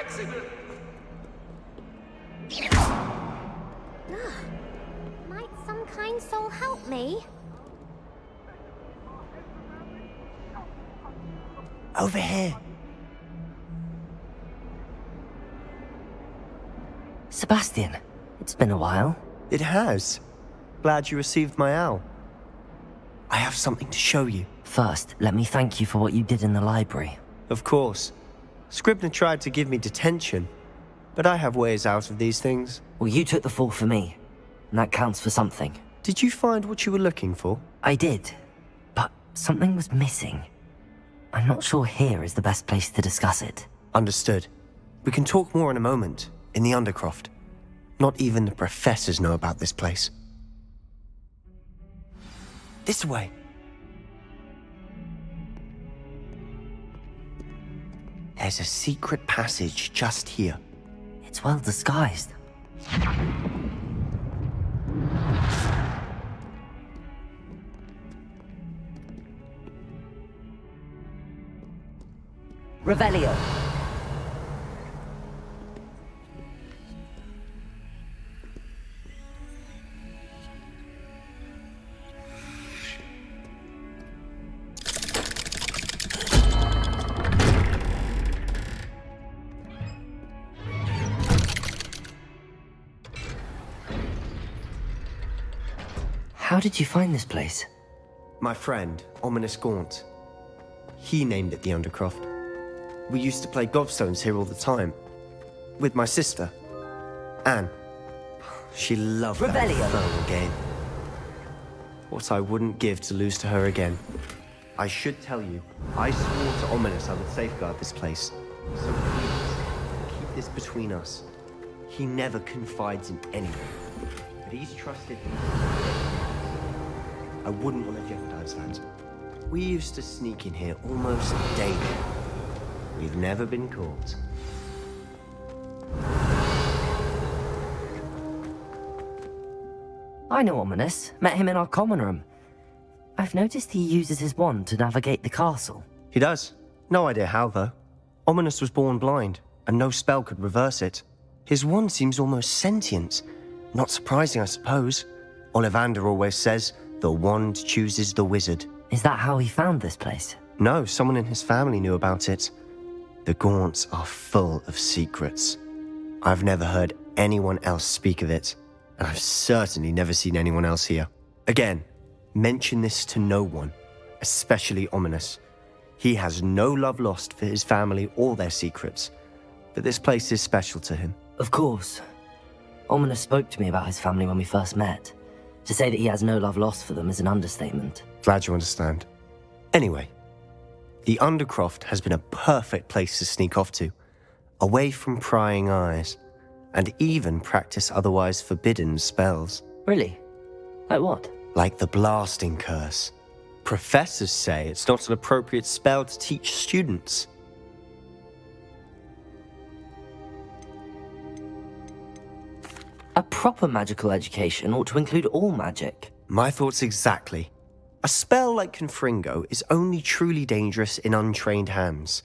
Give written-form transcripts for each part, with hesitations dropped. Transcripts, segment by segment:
accident! Might some kind soul help me? Over here. Sebastian, it's been a while. It has. Glad you received my owl. I have something to show you. First, let me thank you for what you did in the library. Of course. Scribner tried to give me detention, but I have ways out of these things. Well, you took the fall for me, and that counts for something. Did you find what you were looking for? I did, but something was missing. I'm not sure here is the best place to discuss it. Understood. We can talk more in a moment, in the Undercroft. Not even the professors know about this place. This way. There's a secret passage just here. It's well disguised. Revelio. How did you find this place? My friend, Ominous Gaunt. He named it the Undercroft. We used to play gobstones here all the time. With my sister, Anne. She loved that Revelio. infernal game. What I wouldn't give to lose to her again. I should tell you, I swore to Ominous I would safeguard this place. So please, keep this between us. He never confides in anyone. But he's trusted me. I wouldn't want to jeopardize that. We used to sneak in here almost daily. We've never been caught. I know Ominous. Met him in our common room. I've noticed he uses his wand to navigate the castle. He does. No idea how, though. Ominous was born blind, and no spell could reverse it. His wand seems almost sentient. Not surprising, I suppose. Ollivander always says, the wand chooses the wizard. Is that how he found this place? No, someone in his family knew about it. The Gaunts are full of secrets. I've never heard anyone else speak of it, and I've certainly never seen anyone else here. Again, mention this to no one, especially Ominous. He has no love lost for his family or their secrets, but this place is special to him. Of course. Ominous spoke to me about his family when we first met. To say that he has no love lost for them is an understatement. Glad you understand. Anyway, the Undercroft has been a perfect place to sneak off to, away from prying eyes, and even practice otherwise forbidden spells. Really? Like what? Like the blasting curse. Professors say it's not an appropriate spell to teach students. A proper magical education ought to include all magic. My thoughts exactly. A spell like Confringo is only truly dangerous in untrained hands.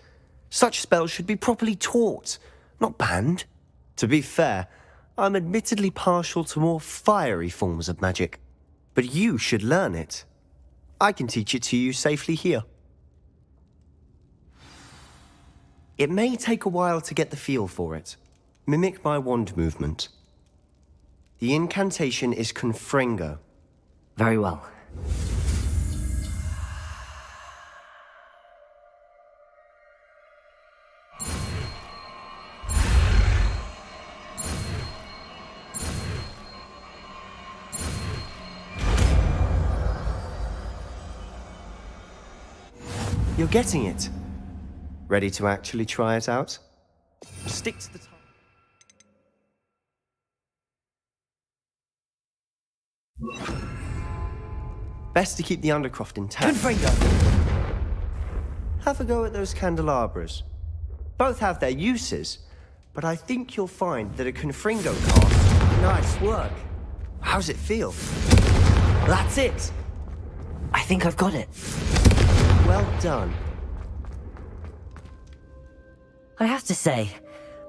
Such spells should be properly taught, not banned. To be fair, I'm admittedly partial to more fiery forms of magic. But you should learn it. I can teach it to you safely here. It may take a while to get the feel for it. Mimic my wand movement. The incantation is Confringo. Very well. You're getting it. Ready to actually try it out? Stick to the time. Best to keep the Undercroft intact. Have a go at those candelabras. Both have their uses, but I think you'll find that a Confringo cast... Nice work. How's it feel? That's it. I think I've got it. Well done. I have to say,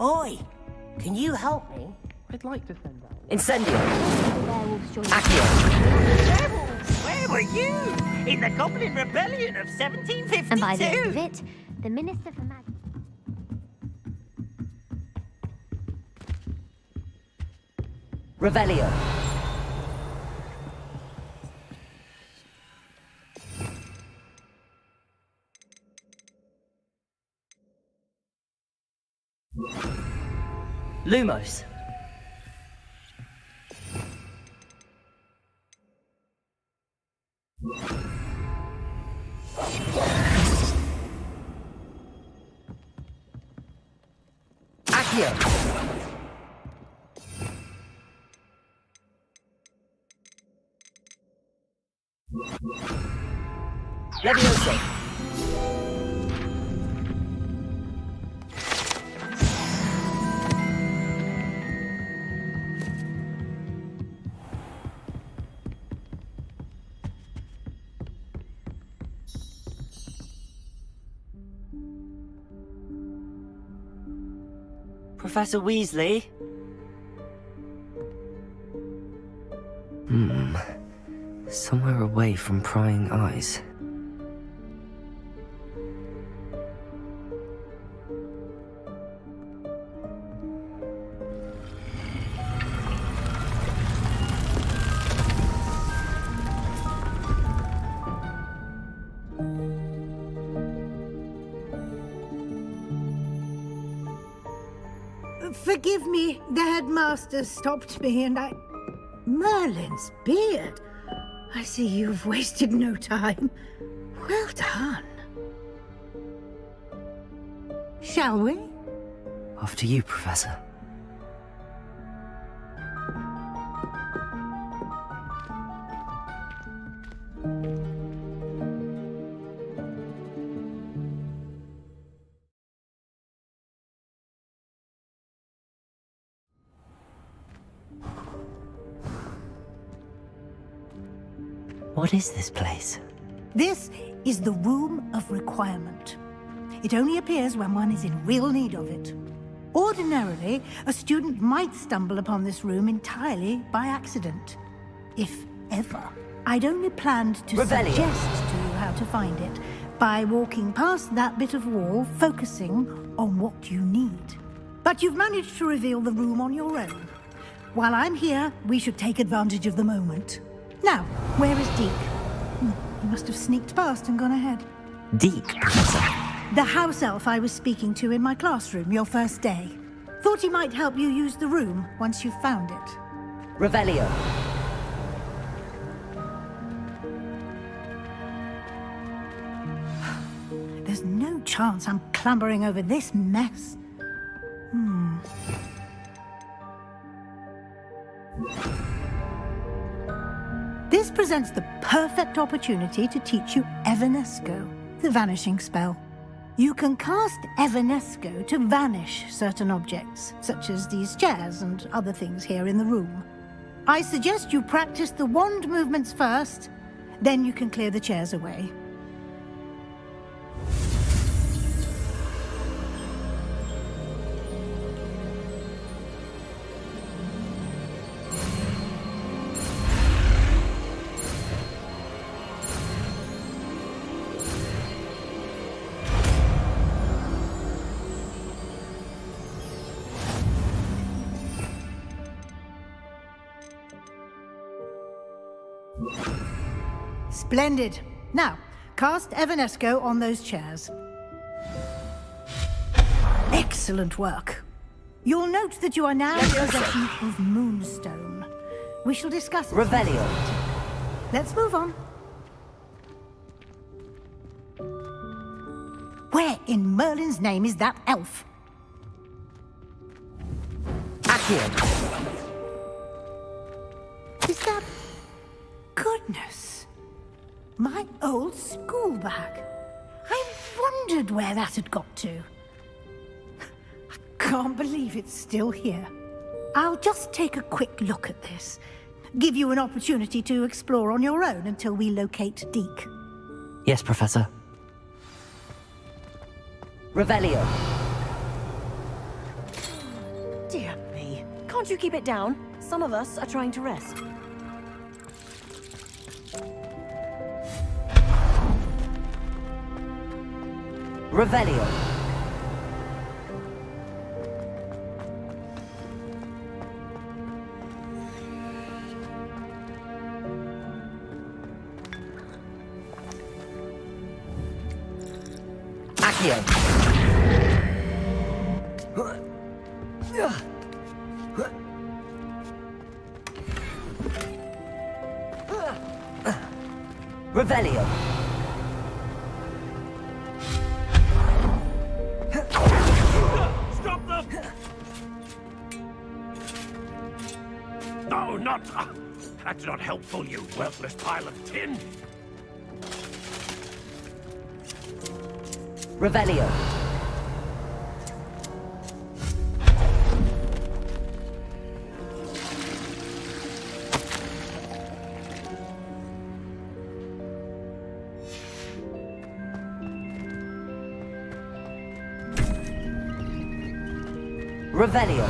Oi! Can you help me? I'd like to send out. Incendio! Werewolves join Accio! Werewolves, where were you? In the Goblin Rebellion of 1752? And by the end of it, the Minister for Magic... Revelio! Lumos! Accio! Levioso! Professor Weasley? Somewhere away from prying eyes. Forgive me, the headmaster stopped me and I... Merlin's beard! I see you've wasted no time. Well done. Shall we? After you, Professor. What is this place? This is the Room of Requirement. It only appears when one is in real need of it. Ordinarily, a student might stumble upon this room entirely by accident. If ever. I'd only planned to Revelio. suggest to you how to find it by walking past that bit of wall, focusing on what you need. But you've managed to reveal the room on your own. While I'm here, we should take advantage of the moment. Now, where is Deke? He must have sneaked past and gone ahead. Deke, Professor. The house elf I was speaking to in my classroom your first day. Thought he might help you use the room once you've found it. Revelio. There's no chance I'm clambering over this mess. This presents the perfect opportunity to teach you Evanesco, the vanishing spell. You can cast Evanesco to vanish certain objects, such as these chairs and other things here in the room. I suggest you practice the wand movements first, then you can clear the chairs away. Splendid. Now, cast Evanesco on those chairs. Excellent work. You'll note that you are now in possession of Moonstone. We shall discuss it. Revelio. Let's move on. Where in Merlin's name is that elf? Accio. Is that... Goodness. My old school bag. I wondered where that had got to. I can't believe it's still here. I'll just take a quick look at this. Give you an opportunity to explore on your own until we locate Deke. Yes, Professor. Revelio. Can't you keep it down? Some of us are trying to rest. Revelio. Accio. Revelio. Stop them! No, not... That's not helpful, you worthless pile of tin. Revelio. Revelio.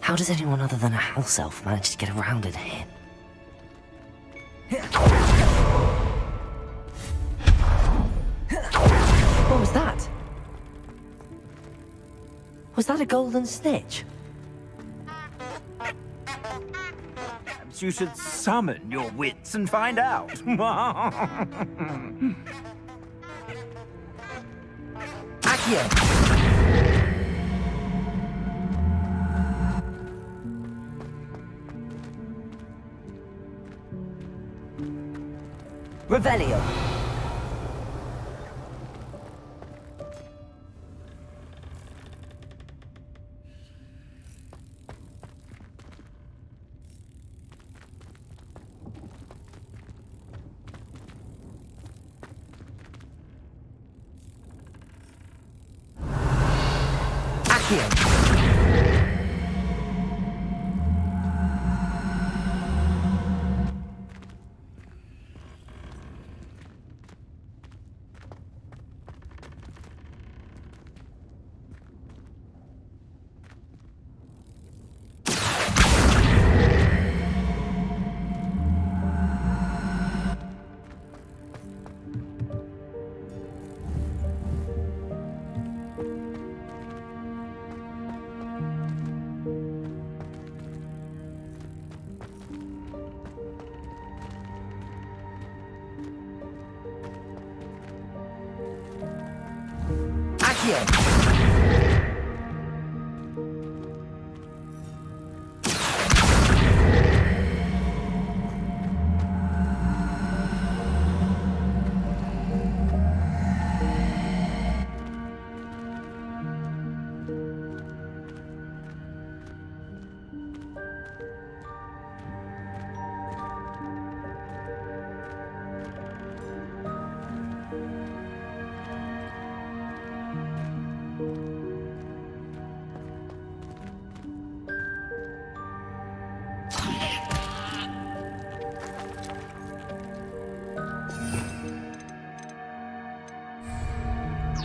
How does anyone other than a house elf manage to get around in here? What was that? Was that a golden snitch? Perhaps you should summon your wits and find out. Accio! Revelio. Accio.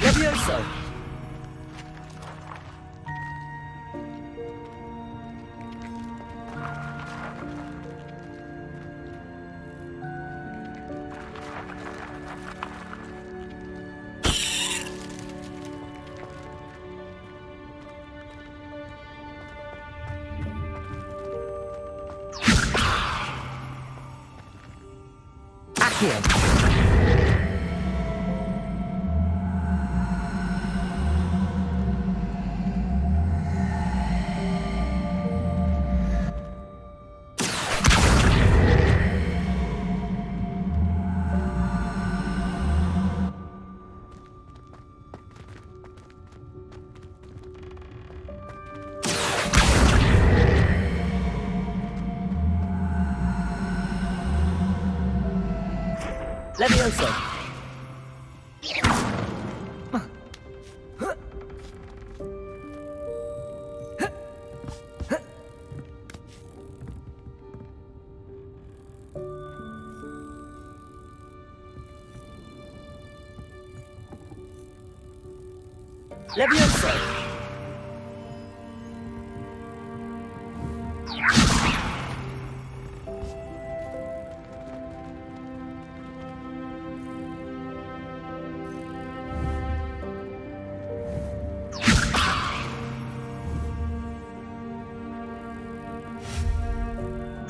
Levioso. Accio. Levioso. Levioso!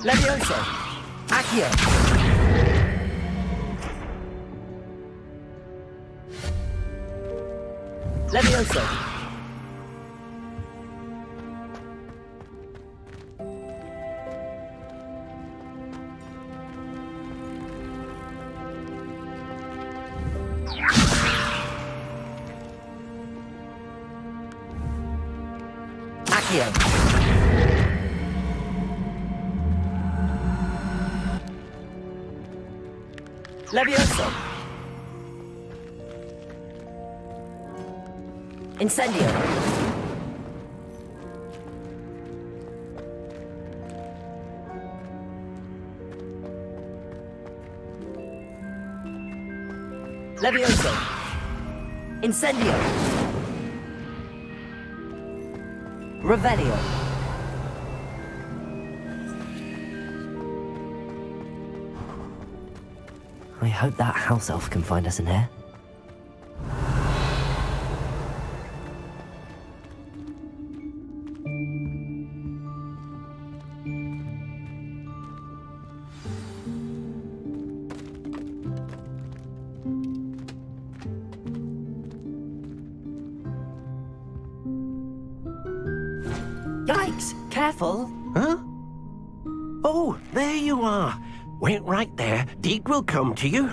Levioso! Accio! Levioso! Accio! Levioso! Incendio! Levioso! Incendio! Revelio! I hope that house elf can find us in here. Yikes! Careful! Huh? Oh, there you are. Wait right there. Deke will come to you.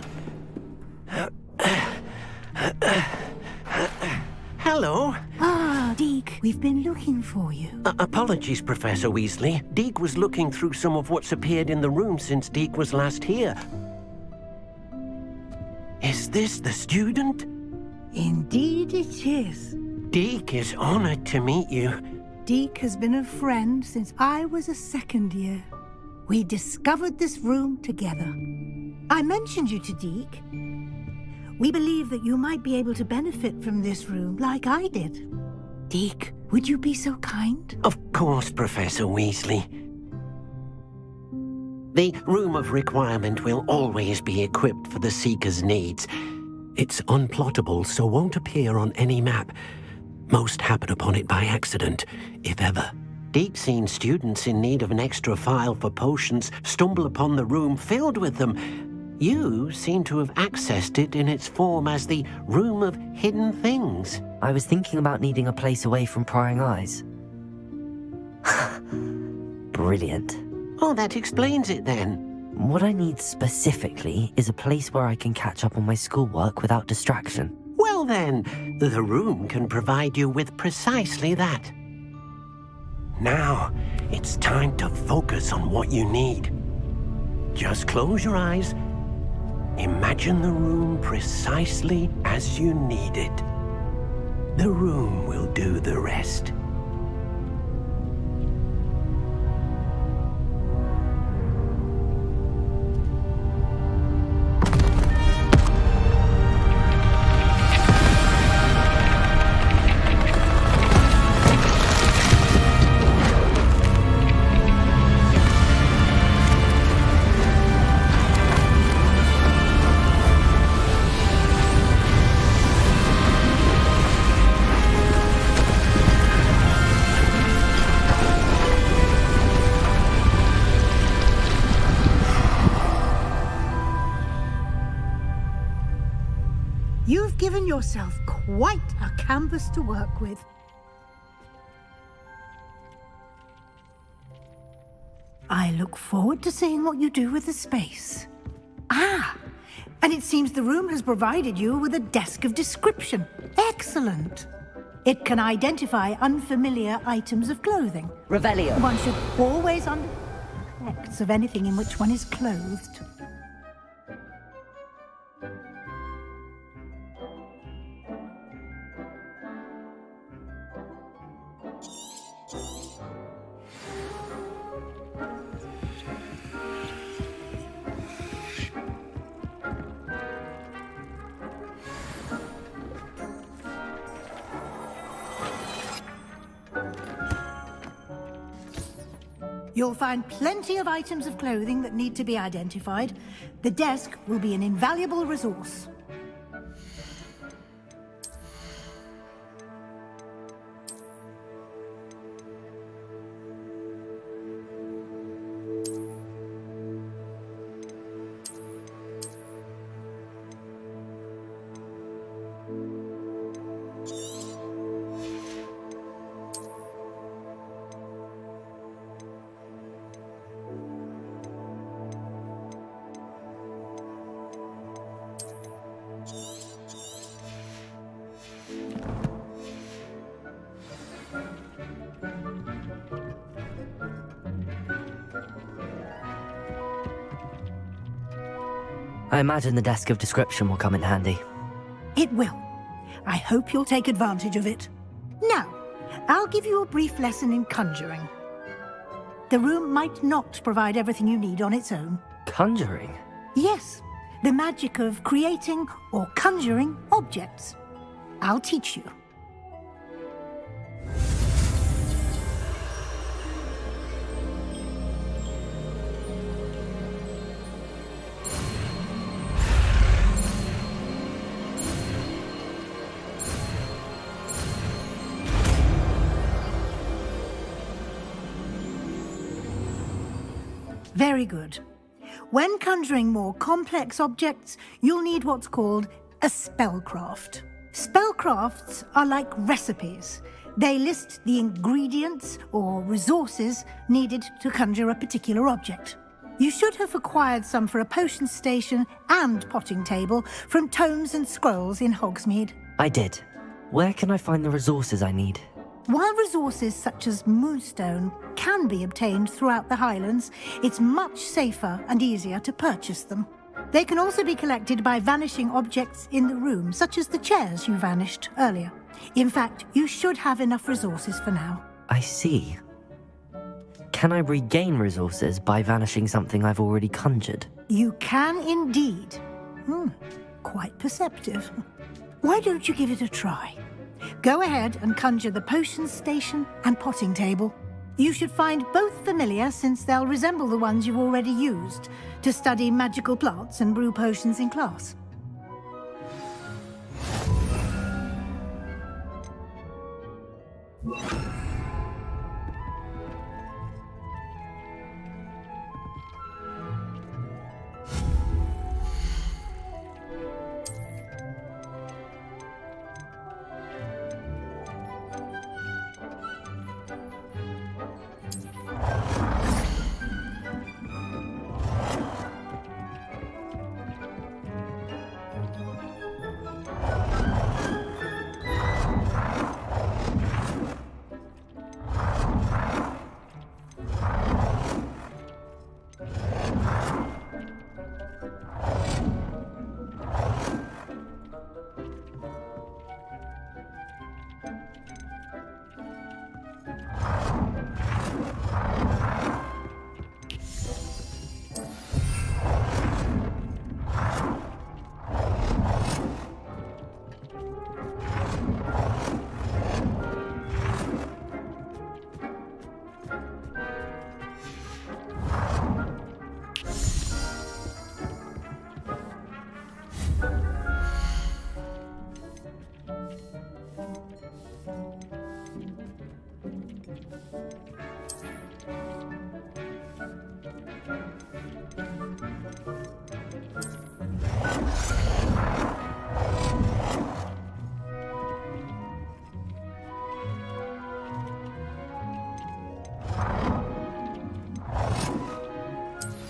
Hello. Ah, Deke, we've been looking for you. Apologies, Professor Weasley. Deke was looking through some of what's appeared in the room since Deke was last here. Is this the student? Indeed it is. Deke is honored to meet you. Deke has been a friend since I was a second year. We discovered this room together. I mentioned you to Deke. We believe that you might be able to benefit from this room like I did. Deke, would you be so kind? Of course, Professor Weasley. The Room of Requirement will always be equipped for the Seeker's needs. It's unplottable, so won't appear on any map. Most happen upon it by accident, if ever. Deke's seen students in need of an extra file for potions stumble upon the room filled with them. You seem to have accessed it in its form as the Room of Hidden Things. I was thinking about needing a place away from prying eyes. Brilliant. Oh, that explains it then. What I need specifically is a place where I can catch up on my schoolwork without distraction. Well then, the room can provide you with precisely that. Now, it's time to focus on what you need. Just close your eyes. Imagine the room precisely as you need it. The room will do the rest. You've given yourself quite a canvas to work with. I look forward to seeing what you do with the space. Ah, and it seems the room has provided you with a desk of description. Excellent. It can identify unfamiliar items of clothing. Revelio. One should always understand the effects of anything in which one is clothed. You'll find plenty of items of clothing that need to be identified. The desk will be an invaluable resource. I imagine the desk of description will come in handy. It will. I hope you'll take advantage of it. Now, I'll give you a brief lesson in conjuring. The room might not provide everything you need on its own. Conjuring? Yes, the magic of creating or conjuring objects. I'll teach you. Very good. When conjuring more complex objects, you'll need what's called a spellcraft. Spellcrafts are like recipes. They list the ingredients or resources needed to conjure a particular object. You should have acquired some for a potion station and potting table from tomes and scrolls in Hogsmeade. I did. Where can I find the resources I need? While resources such as moonstone can be obtained throughout the Highlands, it's much safer and easier to purchase them. They can also be collected by vanishing objects in the room, such as the chairs you vanished earlier. In fact, you should have enough resources for now. I see. Can I regain resources by vanishing something I've already conjured? You can indeed. Quite perceptive. Why don't you give it a try? Go ahead and conjure the potion station and potting table. You should find both familiar, since they'll resemble the ones you've already used to study magical plants and brew potions in class.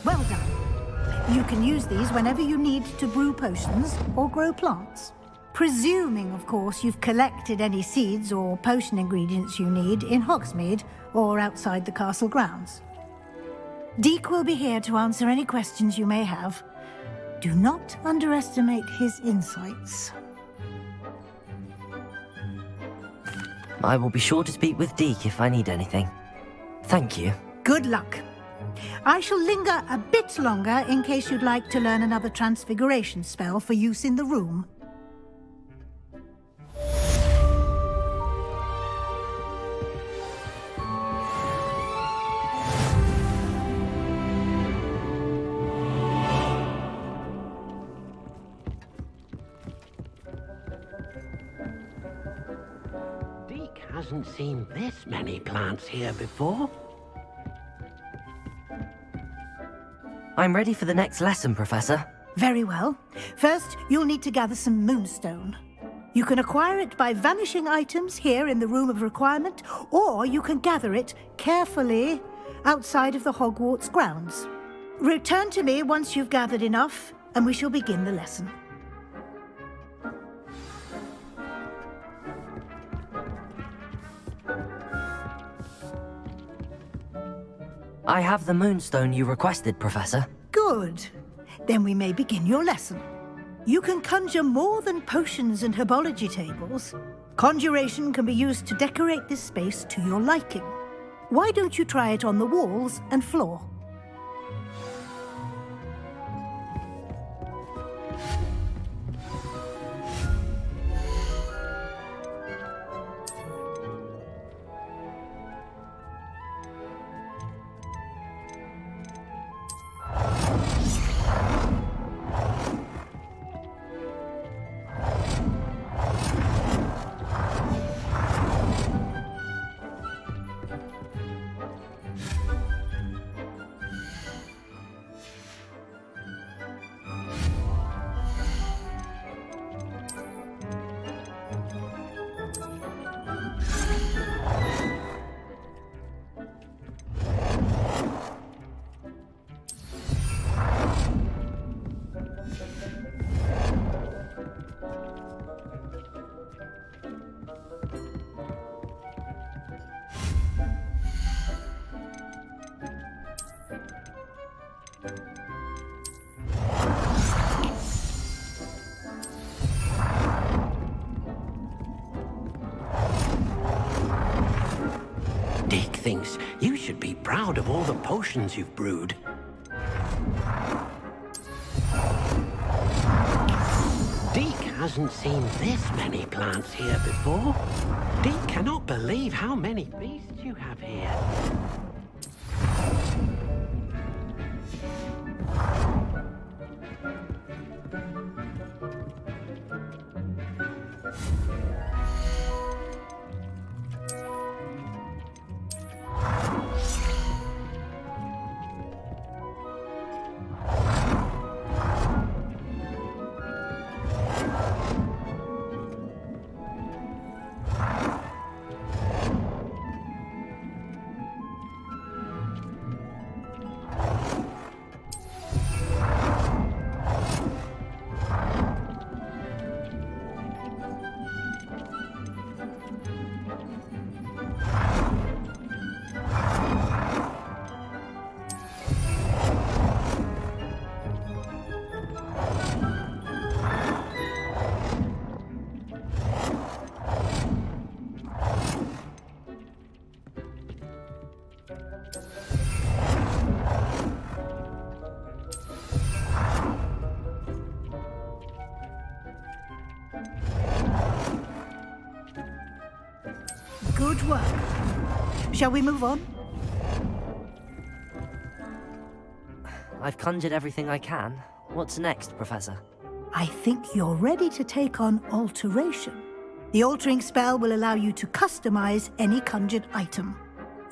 Well done. You can use these whenever you need to brew potions or grow plants. Presuming, of course, you've collected any seeds or potion ingredients you need in Hogsmeade or outside the castle grounds. Deek will be here to answer any questions you may have. Do not underestimate his insights. I will be sure to speak with Deek if I need anything. Thank you. Good luck. I shall linger a bit longer in case you'd like to learn another transfiguration spell for use in the room. hasn't seen this many plants here before. I'm ready for the next lesson, Professor. Very well. First, you'll need to gather some moonstone. You can acquire it by vanishing items here in the Room of Requirement, or you can gather it carefully outside of the Hogwarts grounds. Return to me once you've gathered enough, and we shall begin the lesson. I have the moonstone you requested, Professor. Good. Then we may begin your lesson. You can conjure more than potions and herbology tables. Conjuration can be used to decorate this space to your liking. Why don't you try it on the walls and floor? Dick thinks you should be proud of all the potions you've brewed. Deke hasn't seen this many plants here before. Deke cannot believe how many beasts you have here. Good work. Shall we move on? I've conjured everything I can. What's next, Professor? I think you're ready to take on alteration. The altering spell will allow you to customize any conjured item.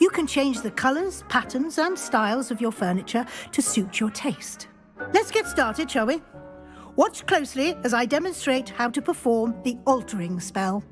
You can change the colors, patterns, and styles of your furniture to suit your taste. Let's get started, shall we? Watch closely as I demonstrate how to perform the altering spell.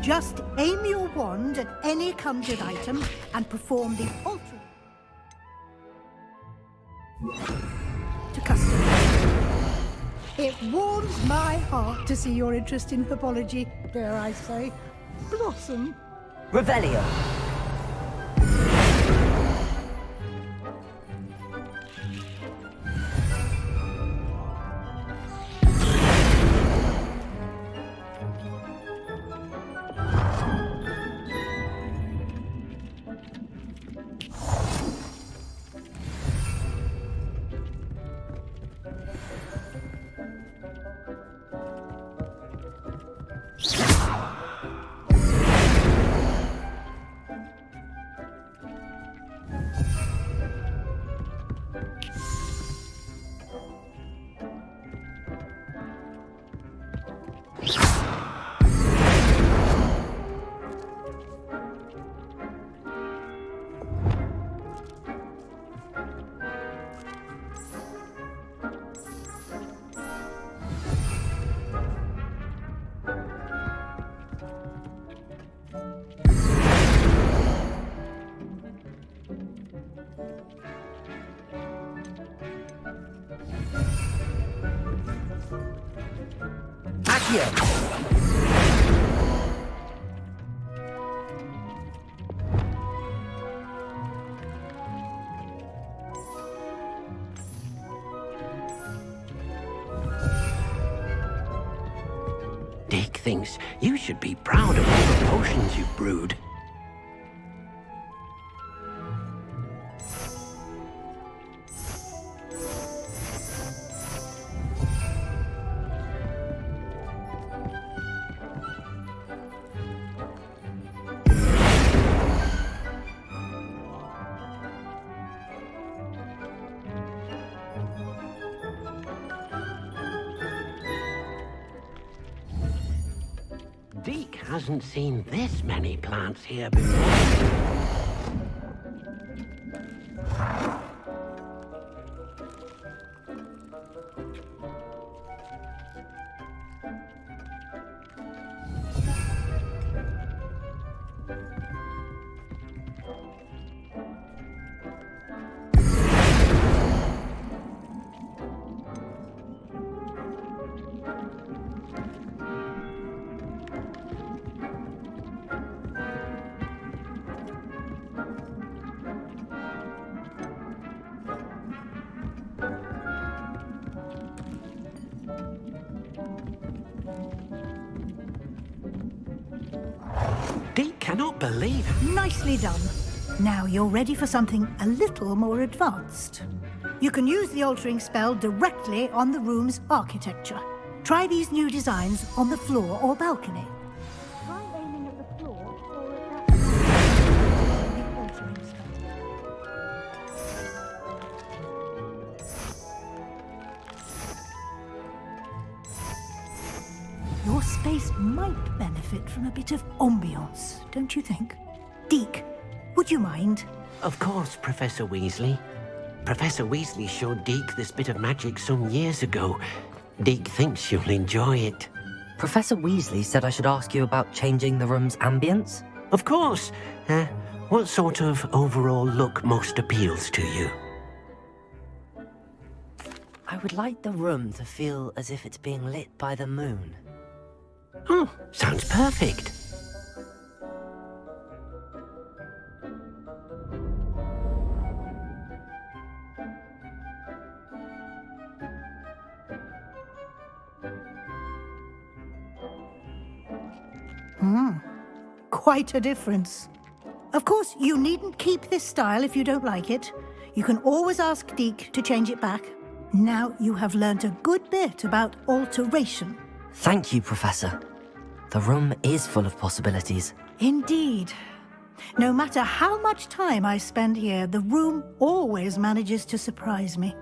Just aim your wand at any conjured item and perform the altering to customize. It warms my heart to see your interest in herbology, dare I say, blossom. Revelio. Dick thinks you should be proud of all the potions you've brewed. Deke hasn't seen this many plants here before. Deke cannot believe it. Nicely done. Now you're ready for something a little more advanced. You can use the altering spell directly on the room's architecture. Try these new designs on the floor or balcony. Try aiming at the floor or at that the altering spell. Your space might benefit from a bit of ambiance, don't you think? Deke, would you mind? Of course, Professor Weasley. Professor Weasley showed Deke this bit of magic some years ago. Deke thinks you'll enjoy it. Professor Weasley said I should ask you about changing the room's ambience. Of course. What sort of overall look most appeals to you? I would like the room to feel as if it's being lit by the moon. Oh, sounds perfect. Quite a difference. Of course, you needn't keep this style if you don't like it. You can always ask Deke to change it back. Now you have learnt a good bit about alteration. Thank you, Professor. The room is full of possibilities. Indeed. No matter how much time I spend here, the room always manages to surprise me.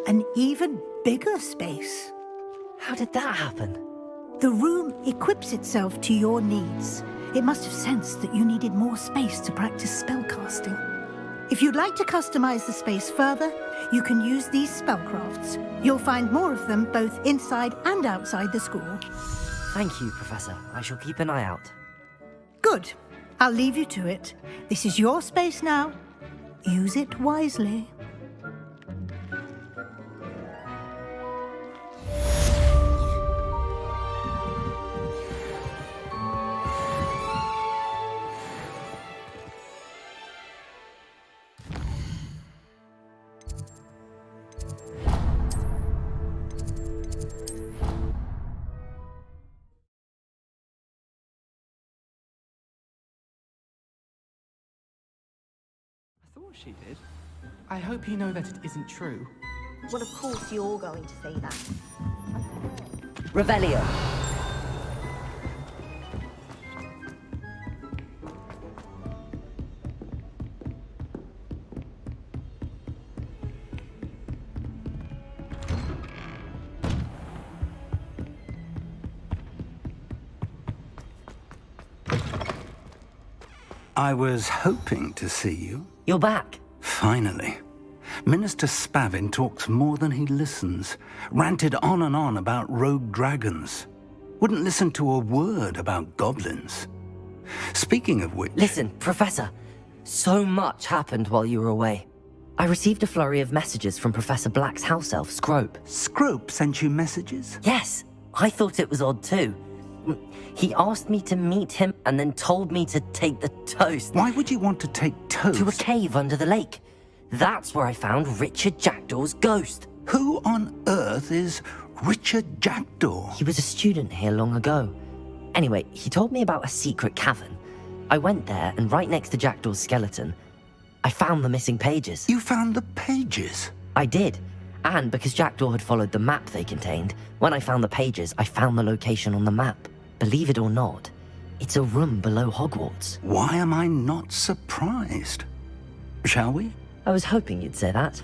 An even bigger space. How did that happen? The room equips itself to your needs. It must have sensed that you needed more space to practice spellcasting. If you'd like to customize the space further, you can use these spellcrafts. You'll find more of them both inside and outside the school. Thank you, Professor. I shall keep an eye out. Good. I'll leave you to it. This is your space now. Use it wisely. She did. I hope you know that it isn't true. Well, of course you're going to say that. Revelio. I was hoping to see you. You're back. Finally. Minister Spavin talks more than he listens. Ranted on and on about rogue dragons. Wouldn't listen to a word about goblins. Speaking of which... Listen, Professor. So much happened while you were away. I received a flurry of messages from Professor Black's house elf, Scrope. Scrope sent you messages? Yes. I thought it was odd too. He asked me to meet him and then told me to take the toast. Why would you want to take toast? To a cave under the lake. That's where I found Richard Jackdaw's ghost. Who on earth is Richard Jackdaw? He was a student here long ago. Anyway, he told me about a secret cavern. I went there, and right next to Jackdaw's skeleton, I found the missing pages. You found the pages? I did. And because Jackdaw had followed the map they contained, when I found the pages, I found the location on the map. Believe it or not, it's a room below Hogwarts. Why am I not surprised? Shall we? I was hoping you'd say that.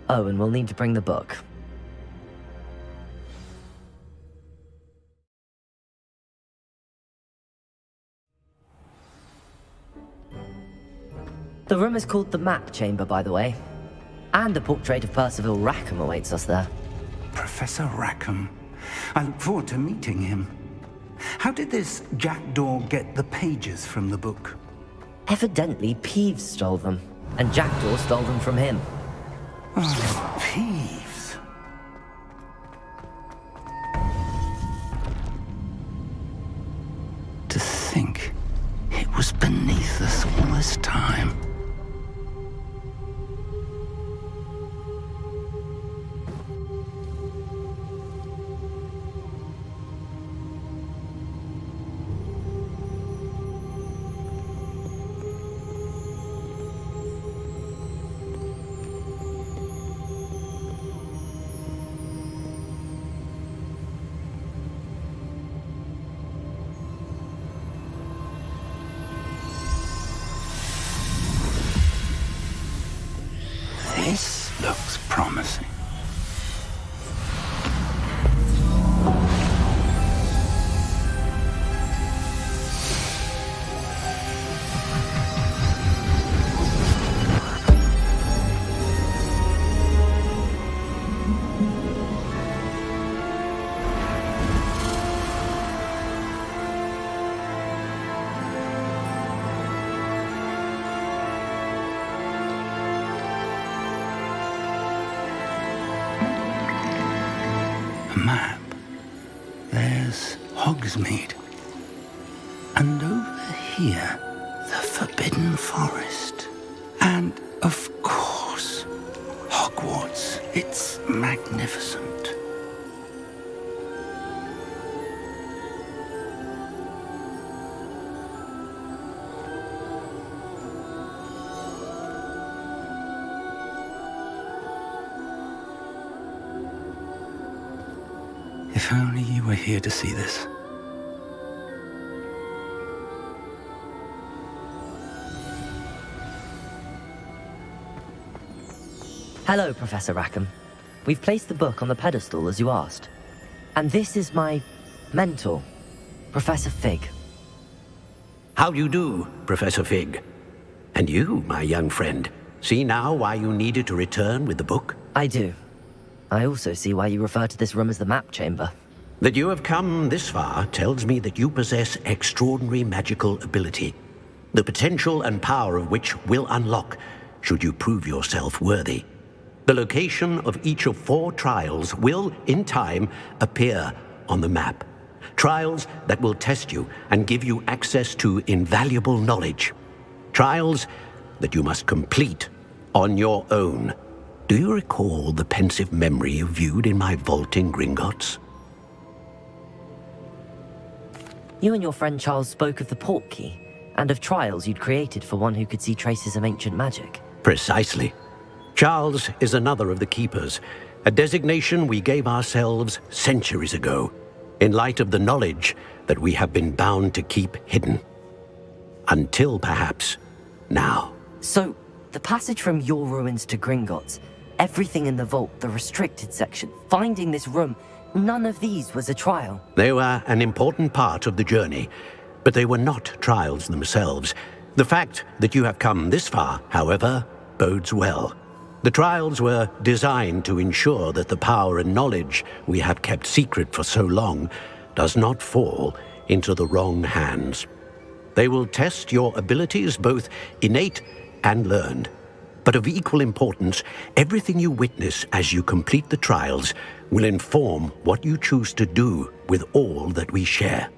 Oh, and we'll need to bring the book. The room is called the Map Chamber, by the way. And a portrait of Percival Rackham awaits us there. Professor Rackham. I look forward to meeting him. How did this Jackdaw get the pages from the book? Evidently, Peeves stole them, and Jackdaw stole them from him. Oh, Peeves. To think it was beneath us all this time. This looks promising. Map. There's Hogsmeade. And over here, the Forbidden Forest. And, of course, Hogwarts. It's magnificent. If only you were here to see this. Hello, Professor Rackham. We've placed the book on the pedestal as you asked. And this is my mentor, Professor Fig. How do you do, Professor Fig? And you, my young friend, see now why you needed to return with the book? I do. I also see why you refer to this room as the Map Chamber. That you have come this far tells me that you possess extraordinary magical ability, the potential and power of which will unlock should you prove yourself worthy. The location of each of 4 trials will, in time, appear on the map. Trials that will test you and give you access to invaluable knowledge. Trials that you must complete on your own. Do you recall the pensive memory you viewed in my vault in Gringotts? You and your friend Charles spoke of the Portkey, and of trials you'd created for one who could see traces of ancient magic. Precisely. Charles is another of the Keepers, a designation we gave ourselves centuries ago, in light of the knowledge that we have been bound to keep hidden. Until, perhaps, now. So, the passage from your ruins to Gringotts, everything in the vault, the restricted section, finding this room, none of these was a trial. They were an important part of the journey, but they were not trials themselves. The fact that you have come this far, however, bodes well. The trials were designed to ensure that the power and knowledge we have kept secret for so long does not fall into the wrong hands. They will test your abilities, both innate and learned. But of equal importance, everything you witness as you complete the trials will inform what you choose to do with all that we share.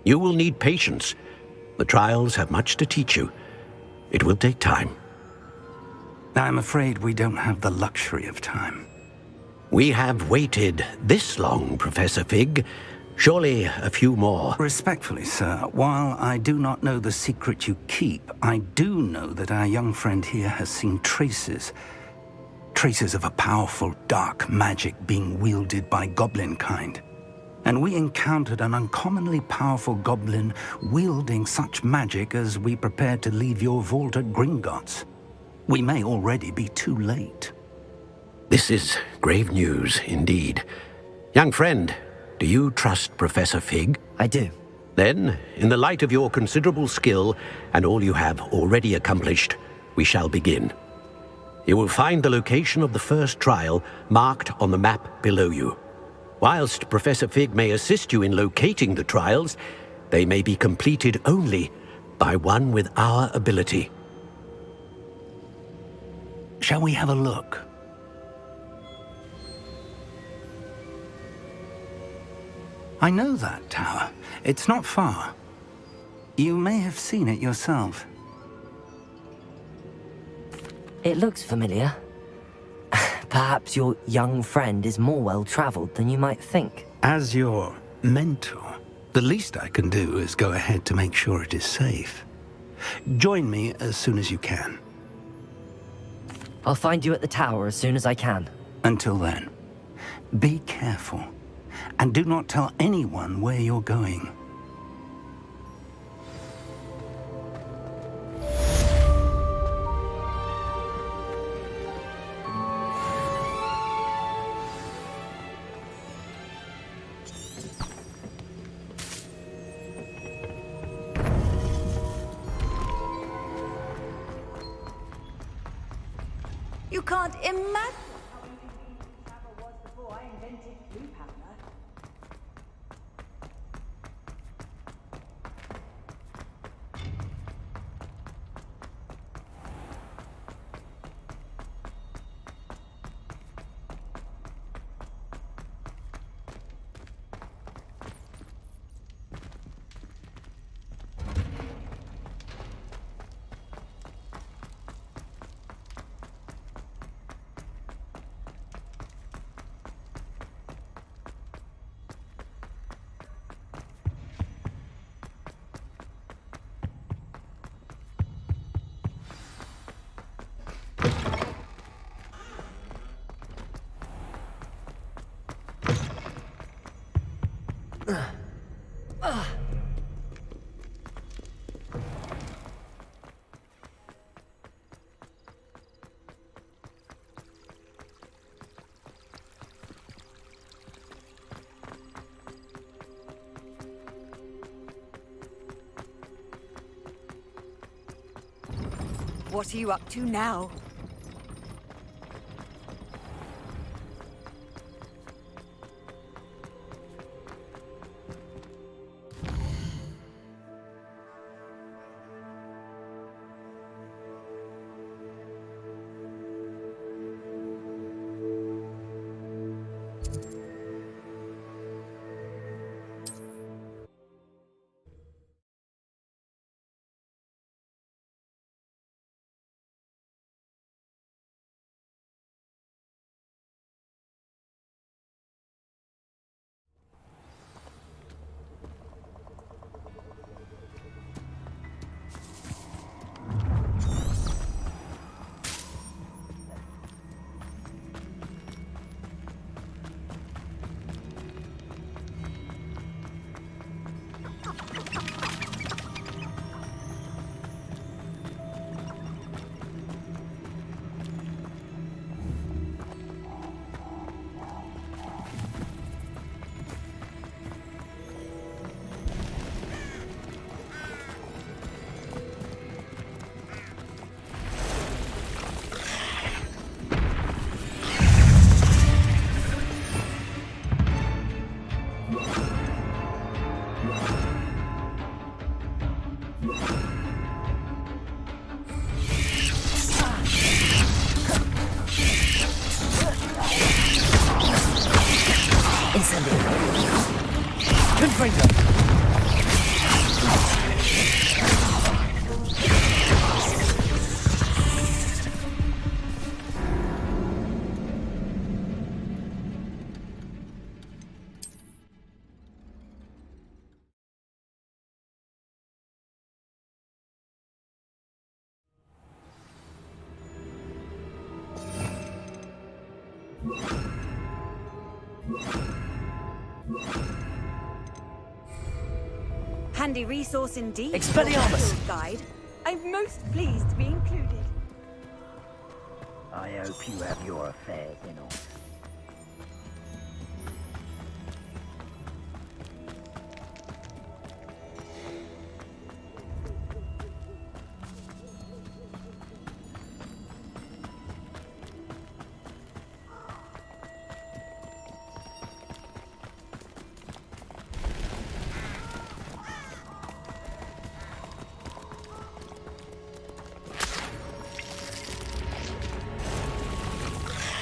You will need patience. The trials have much to teach you. It will take time. I'm afraid we don't have the luxury of time. We have waited this long, Professor Fig. Surely a few more. Respectfully, sir, while I do not know the secret you keep, I do know that our young friend here has seen traces of a powerful dark magic being wielded by goblin kind. And we encountered an uncommonly powerful goblin wielding such magic as we prepared to leave your vault at Gringotts. We may already be too late. This is grave news indeed. Young friend, do you trust Professor Fig? I do. Then, in the light of your considerable skill and all you have already accomplished, we shall begin. You will find the location of the first trial marked on the map below you. Whilst Professor Fig may assist you in locating the trials, they may be completed only by one with our ability. Shall we have a look? I know that tower. It's not far. You may have seen it yourself. It looks familiar. Perhaps your young friend is more well-traveled than you might think. As your mentor, the least I can do is go ahead to make sure it is safe. Join me as soon as you can. I'll find you at the tower as soon as I can. Until then, be careful. And do not tell anyone where you're going. You can't imagine how easy travel was before I invented blue powder. What are you up to now? Incendio. Confringo. Handy resource indeed. Expelliarmus. Guide. I'm most pleased to be included. I hope you have your affairs in order.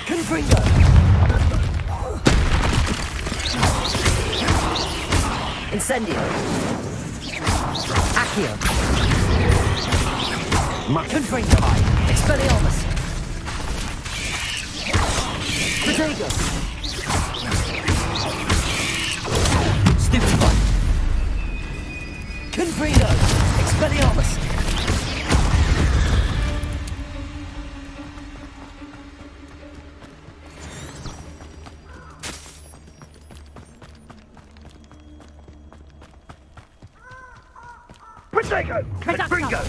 Confringo! Incendio! Accio! Confringo! Expelliarmus! Protego! Stupefy! Confringo! Expelliarmus! Protego! Confringo!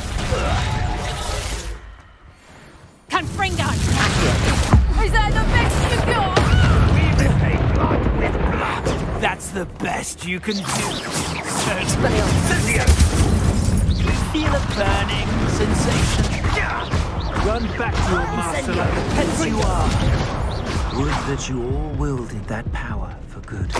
Confringo! Is that the best you've got? We repay blood with blood. That's the best you can do. Incendio! Feel a burning sensation. Run back to your master like the pets you are. Would that you all wielded that power for good.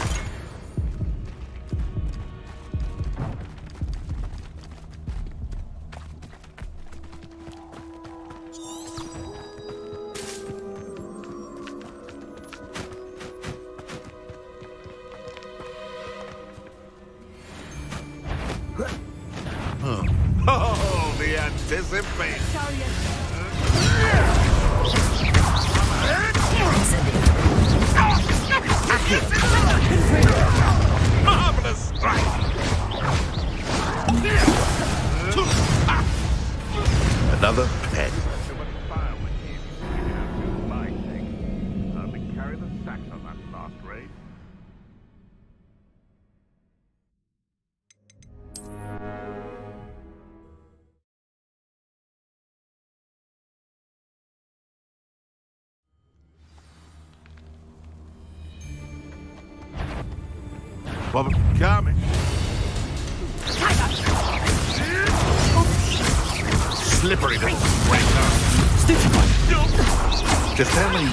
Oh, the anticipation. Marvelous strike. Another pen. Carry the sacks on that last raid. Well, coming. Slippery little breaker. Just how many?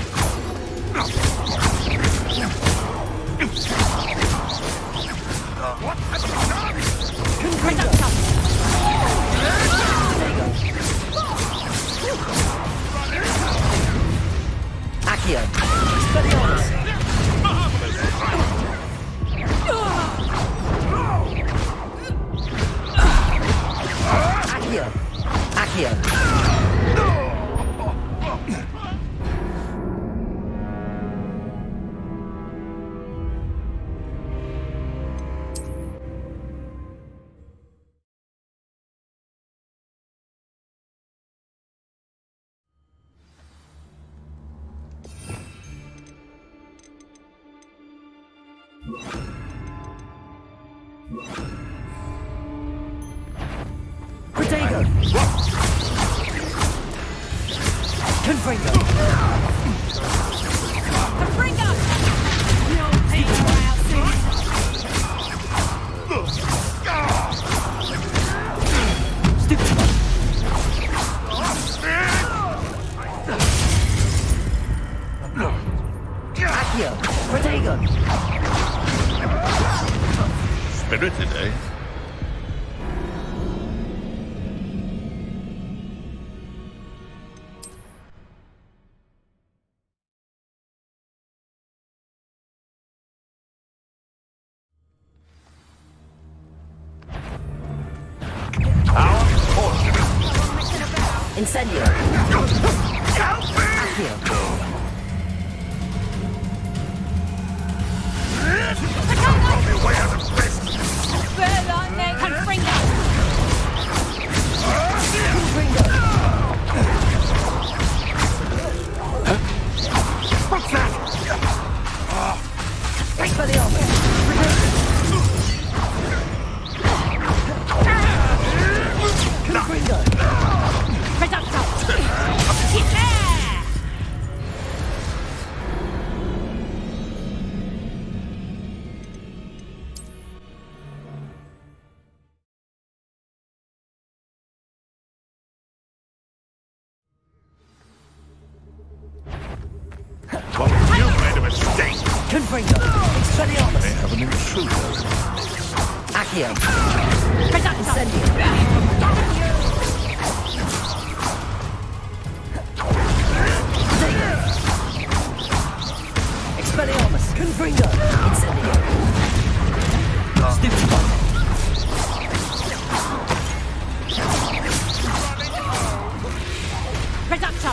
Accio. Expelliarmus. Accio. Accio. Protego! Confringo! Confringo! You'll take her out soon. Stupid! Accio! Protego! Spirited, eh? Incendio. Accio. What's that? Well, you made a mistake. Confringo. Expelliarmus. They have an intruder. Accio. Incendio. Expelliarmus. Confringo. Incendio. Stupefy. Reducto.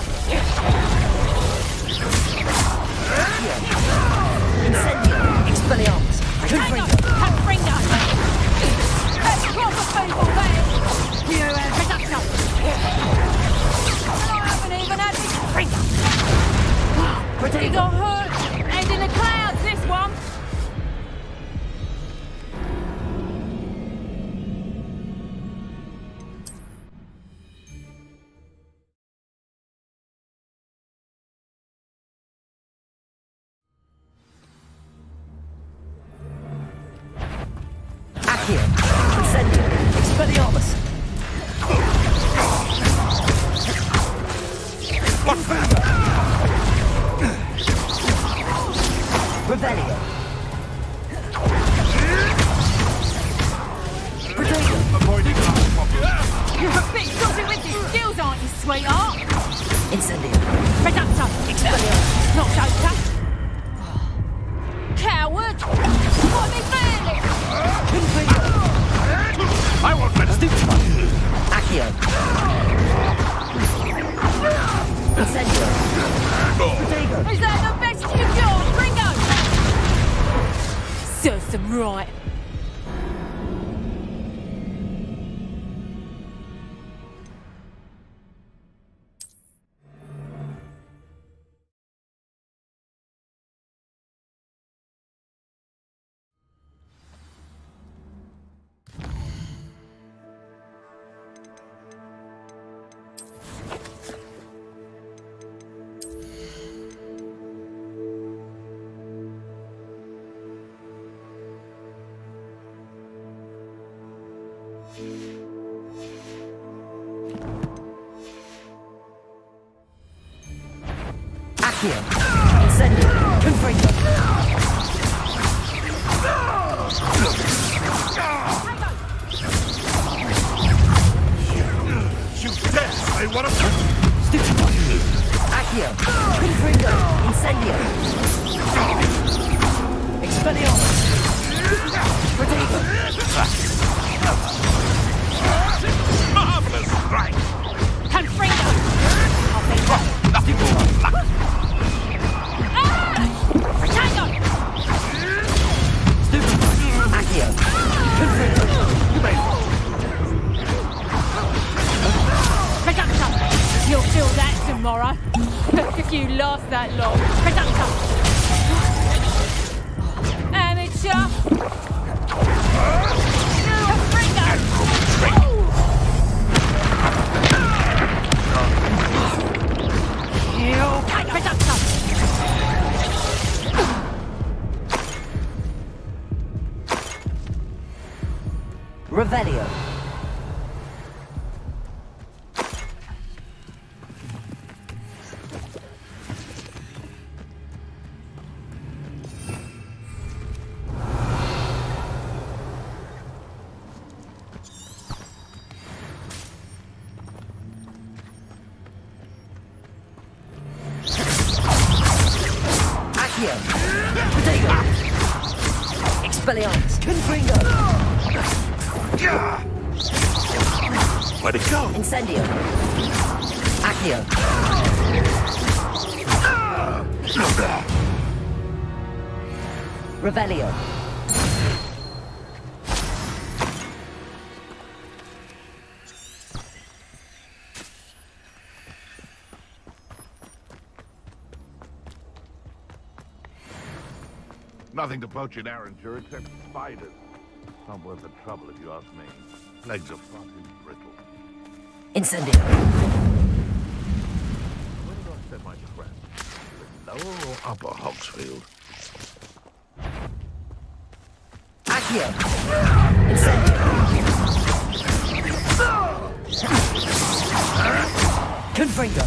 Incendio. Expelliarmus. Confringo. Confringo. That's proper people there. Reducto. I haven't even had this Confringo. He got hurt. And in the clouds, this one. Accio. Incendio. Expelliarmus. What's that? Revelio. Avoiding our problem. You're a bit dodgy with your skills, aren't you, sweetheart? Incendio. Reducto. Expelliarmus. Not Joker. Coward. What me feeling? Confringo. I won't let Accio. Incendio. Is that the best you got, Ringo? Serves them right. Accio. Incendio. Confringo. You dare say what a... Accio. Confringo. Incendio. Expelliarmus. Protego. Marvelous strike. Confringo. I'll be back. Nothing more than luck. Protego. Accio. Confringo. You made it. Reducto. You'll feel that tomorrow. If you last that long. Reducto. Amateur. Confringo. Reducto. Revelio. Accio. Protego. Expelliarmus. Confringo. Where'd it go? Incendio. Accio. Revelio. Nothing to poach in Arranger except spiders. Not worth the trouble if you ask me. Legs are far too brittle. Incendio. Where did I set my trap? The lower or upper Hogsfield? Accio. Incendio. Confringo.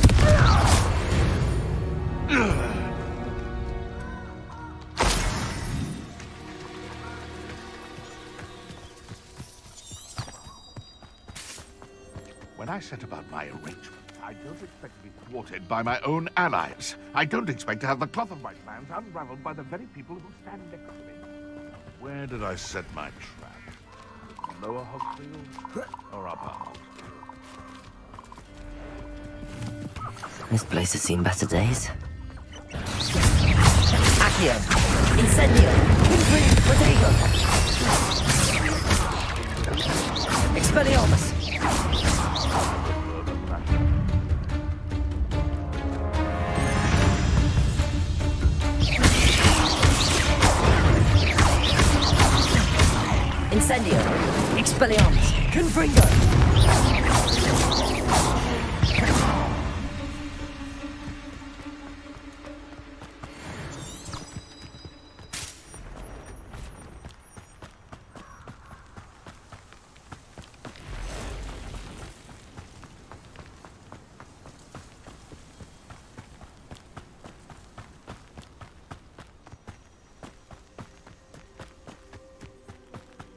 When I set about my arrangement, I don't expect to be thwarted by my own allies. I don't expect to have the cloth of my plans unraveled by the very people who stand next to me. Where did I set my trap? Lower Hogsfield or upper Hogsfield? This place has seen better days. Accio. Incendio. Protego. Expelliarmus. Incendio. Expelliarmus. Confringo.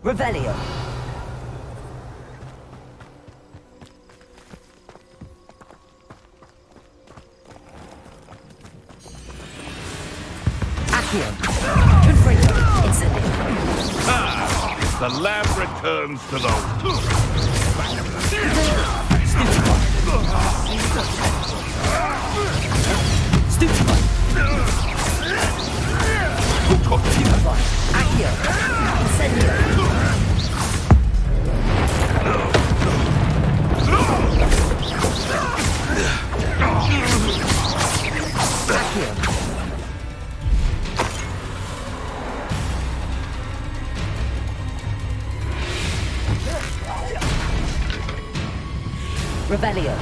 Revelio. Accio. Confringo. Incendio. The lab returns to the... Stupefy. Accio. Incendio. Accio. Revelio.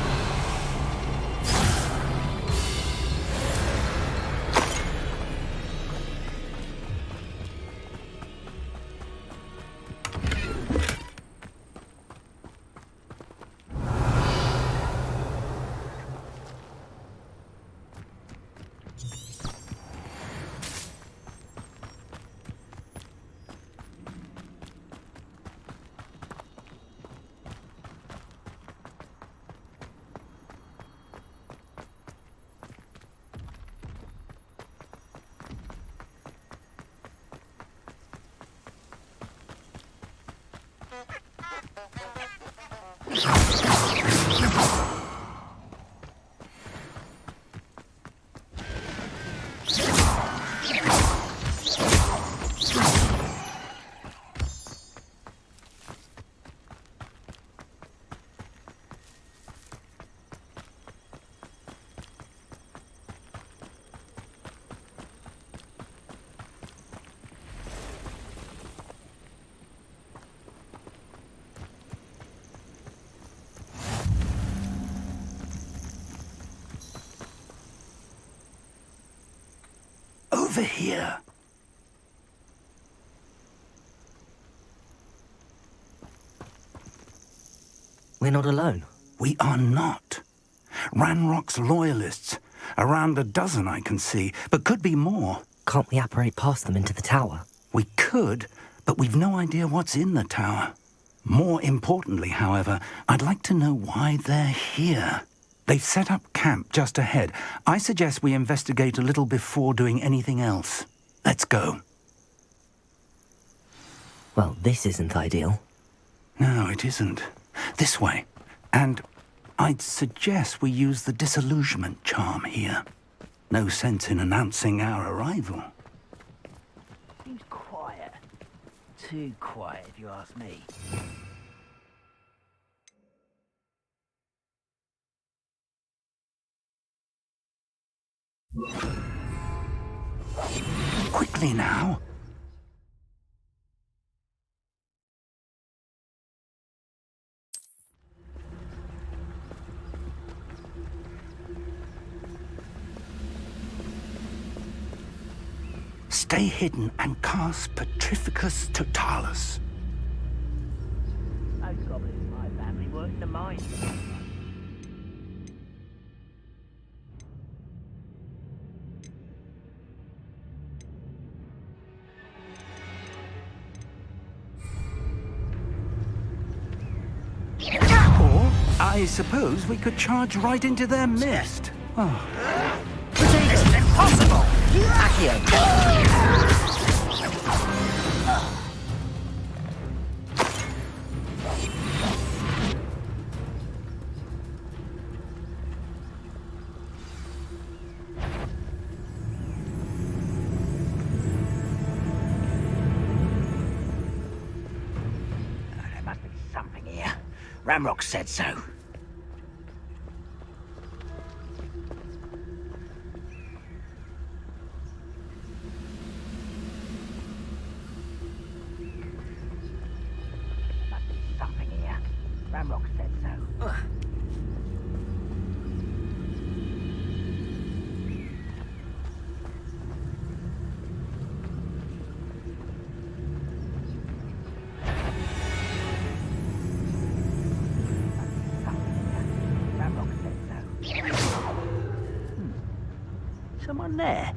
Over here. We're not alone. We are not. Ranrock's loyalists. Around a dozen I can see, but could be more. Can't we apparate past them into the tower? We could, but we've no idea what's in the tower. More importantly, however, I'd like to know why they're here. They've set up camp just ahead. I suggest we investigate a little before doing anything else. Let's go. Well, this isn't ideal. No, it isn't. This way. And I'd suggest we use the disillusionment charm here. No sense in announcing our arrival. Seems quiet. Too quiet, if you ask me. Quickly now. Stay hidden and cast Petrificus Totalis. Those goblins in my family work in the mines. Or, I suppose we could charge right into their midst. Oh. This is impossible! Accio. There must be something here. Ramrock said so. Ramrock said so. Ramrock said so. Someone there.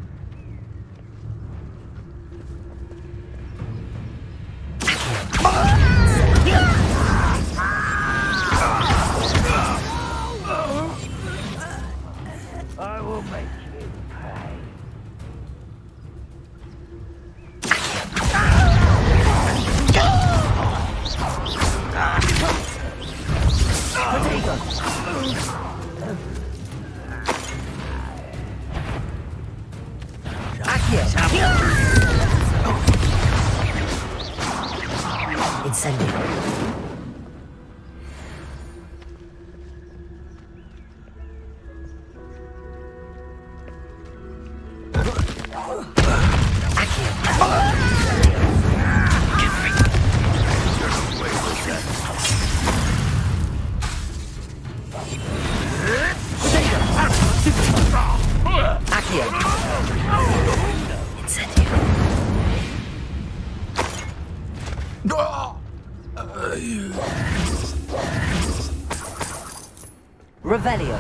I will make you pay. Incendio. Revelio.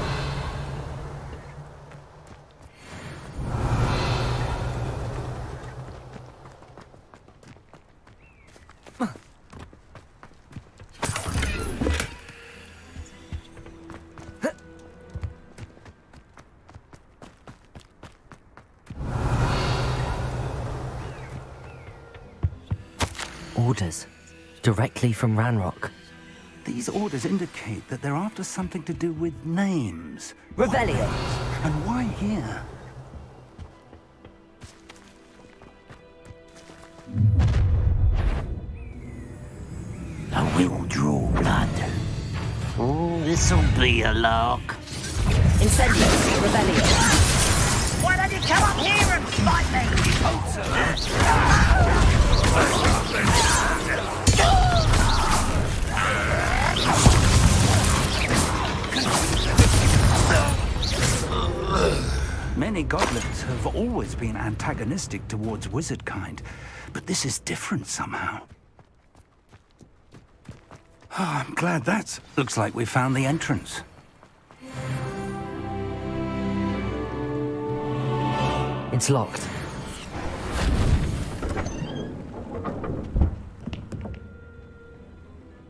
Orders. Directly from Ranrock. These orders indicate that they're after something to do with names. Revelio. And why here? I will draw blood. Oh, this'll be a lark. Incendio. Revelio. Why don't you come up here and fight me? Many goblins have always been antagonistic towards wizard kind, but this is different somehow. Oh, I'm glad that looks like we found the entrance. It's locked.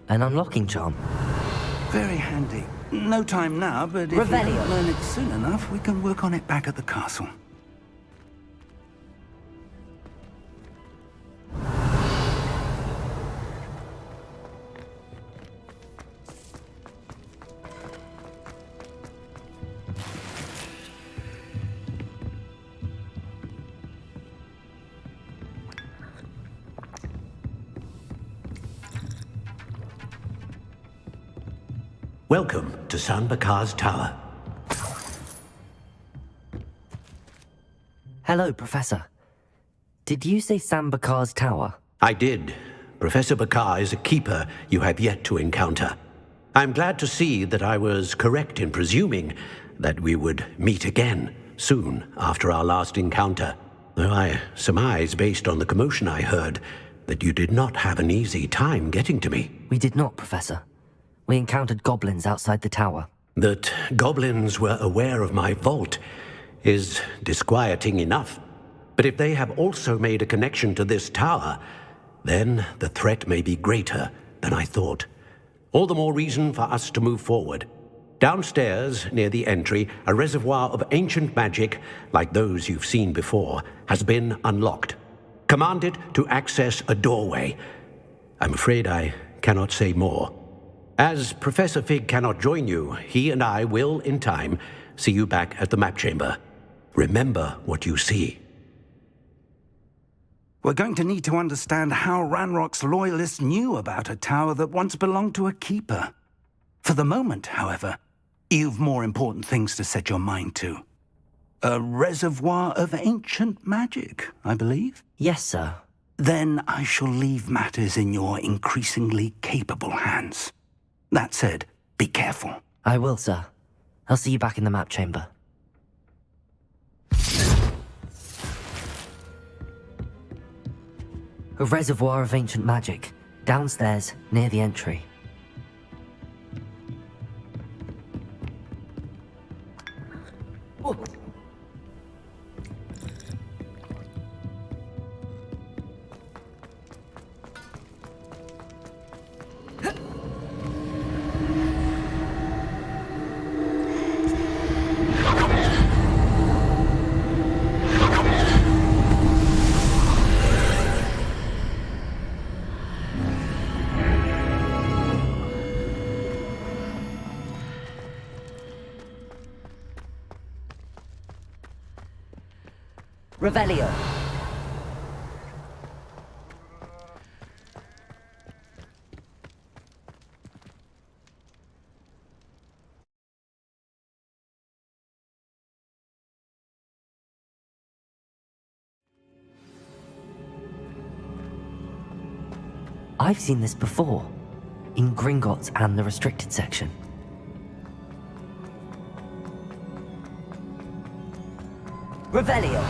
An unlocking charm. Very handy. No time now, but if we Revelio. don't learn it soon enough, we can work on it back at the castle. Welcome to Bhokal's tower. Hello, Professor. Did you say Bhokal's tower? I did. Professor Bhokal is a keeper you have yet to encounter. I'm glad to see that I was correct in presuming that we would meet again soon after our last encounter, though I surmise, based on the commotion I heard, that you did not have an easy time getting to me. We did not, Professor. We encountered goblins outside the tower. That goblins were aware of my vault is disquieting enough. But if they have also made a connection to this tower, then the threat may be greater than I thought. All the more reason for us to move forward. Downstairs, near the entry, a reservoir of ancient magic, like those you've seen before, has been unlocked. Command it to access a doorway. I'm afraid I cannot say more. As Professor Fig cannot join you, he and I will, in time, see you back at the map chamber. Remember what you see. We're going to need to understand how Ranrock's loyalists knew about a tower that once belonged to a keeper. For the moment, however, you've more important things to set your mind to. A reservoir of ancient magic, I believe? Yes, sir. Then I shall leave matters in your increasingly capable hands. That said, be careful. I will, sir. I'll see you back in the map chamber. A reservoir of ancient magic, downstairs, near the entry. Revelio. I've seen this before, in Gringotts and the restricted section. Revelio.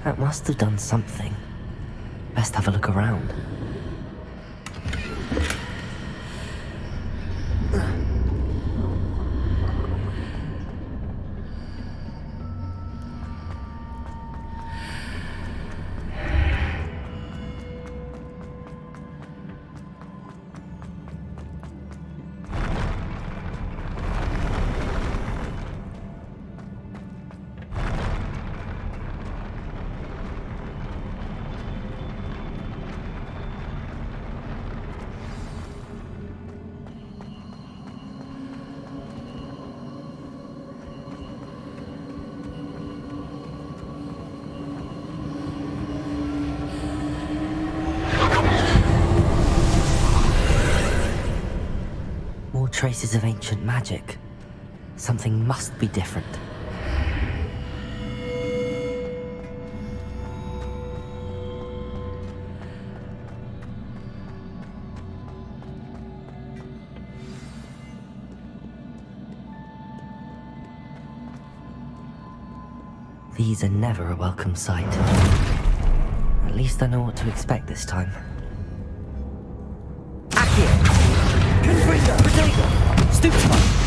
That must have done something. Best have a look around. Traces of ancient magic. Something must be different. These are never a welcome sight. At least I know what to expect this time. Stoop to one.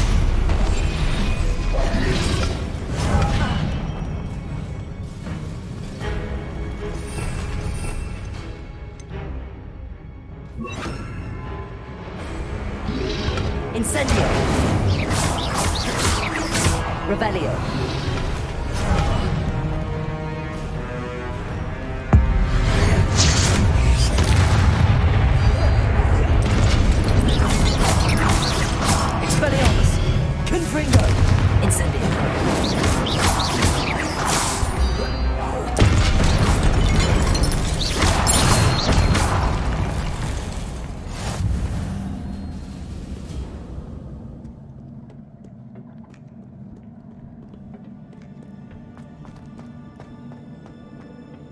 Incendio. Revelio. Expelliarmus. Confringo. Incendio.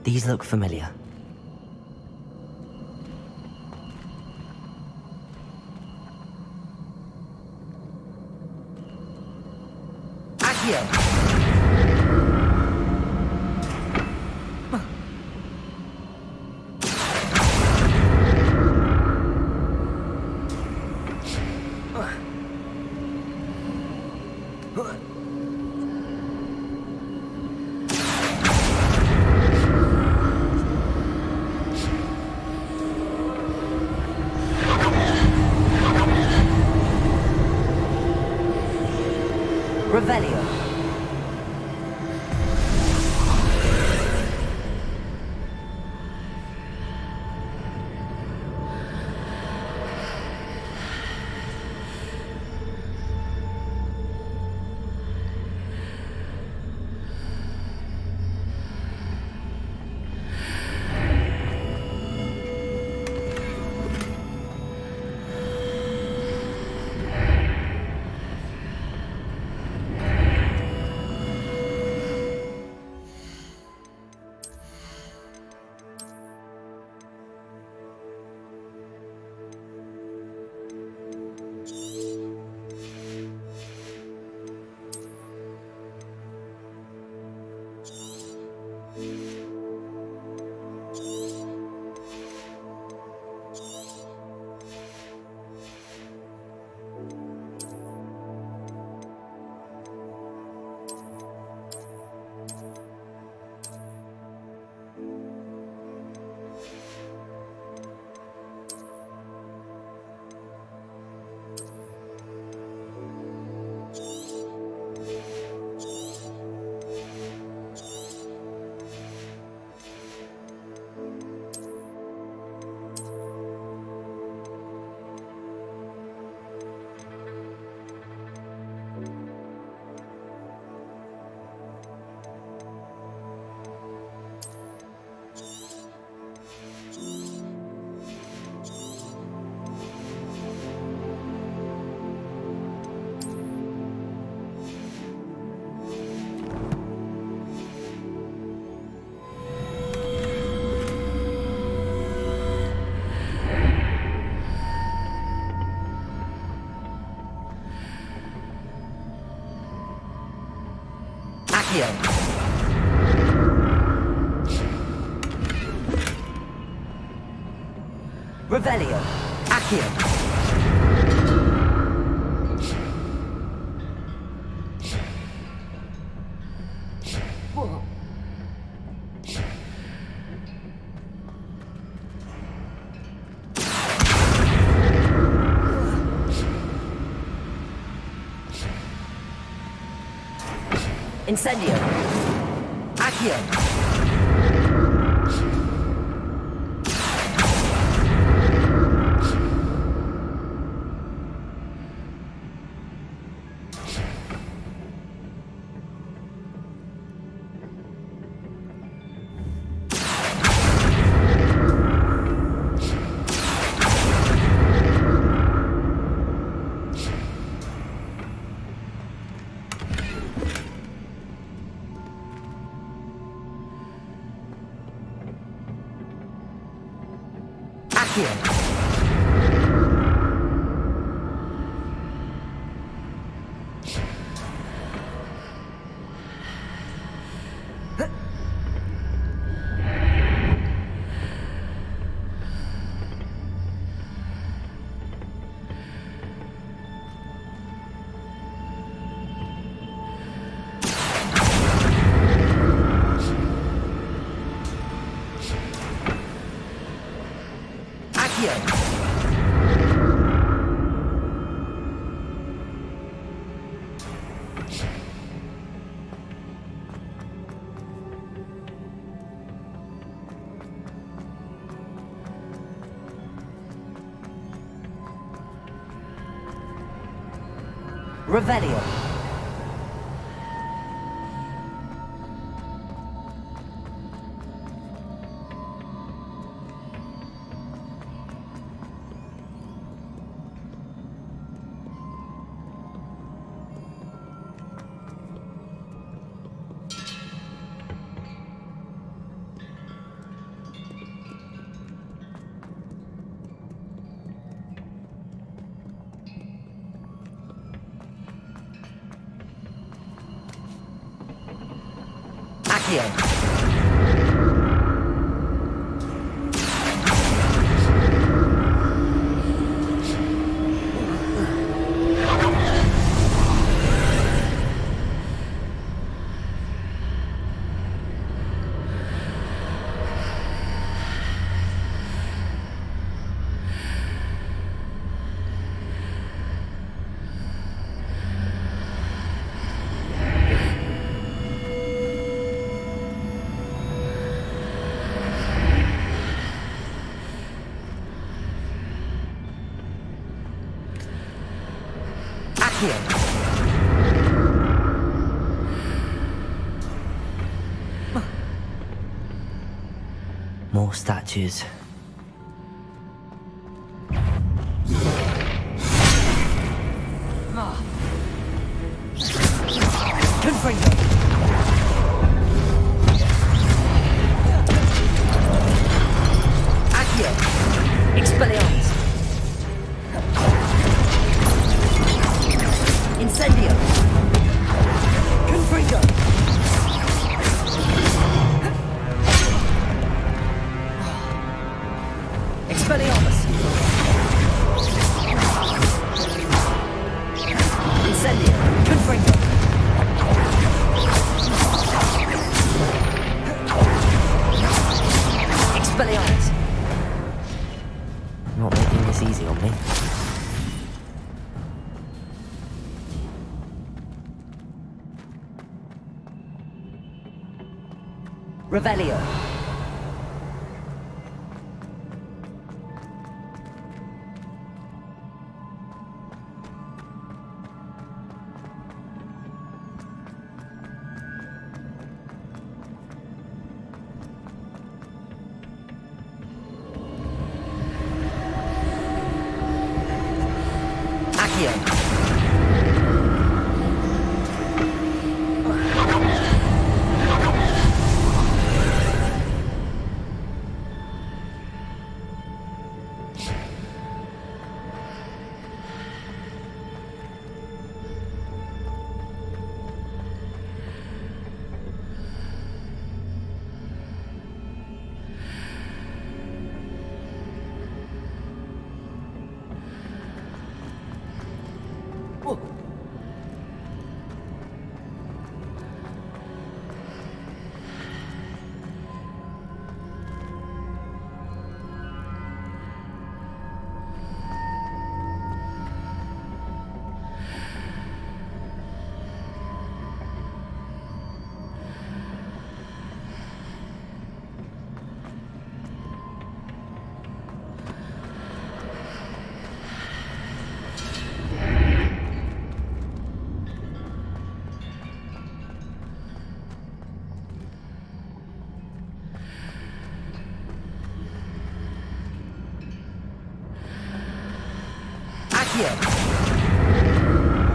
These look familiar. Accio! Revelio. Accio. Revelio. Accio. Incendio. Accio. Accio. Revelio. More statues. Confringo. Accio. Expelliarmus. Incendio. Confringo. Expelliarmus. Incendio. Confringo. Expelliarmus. Not making this easy on me. Revelio.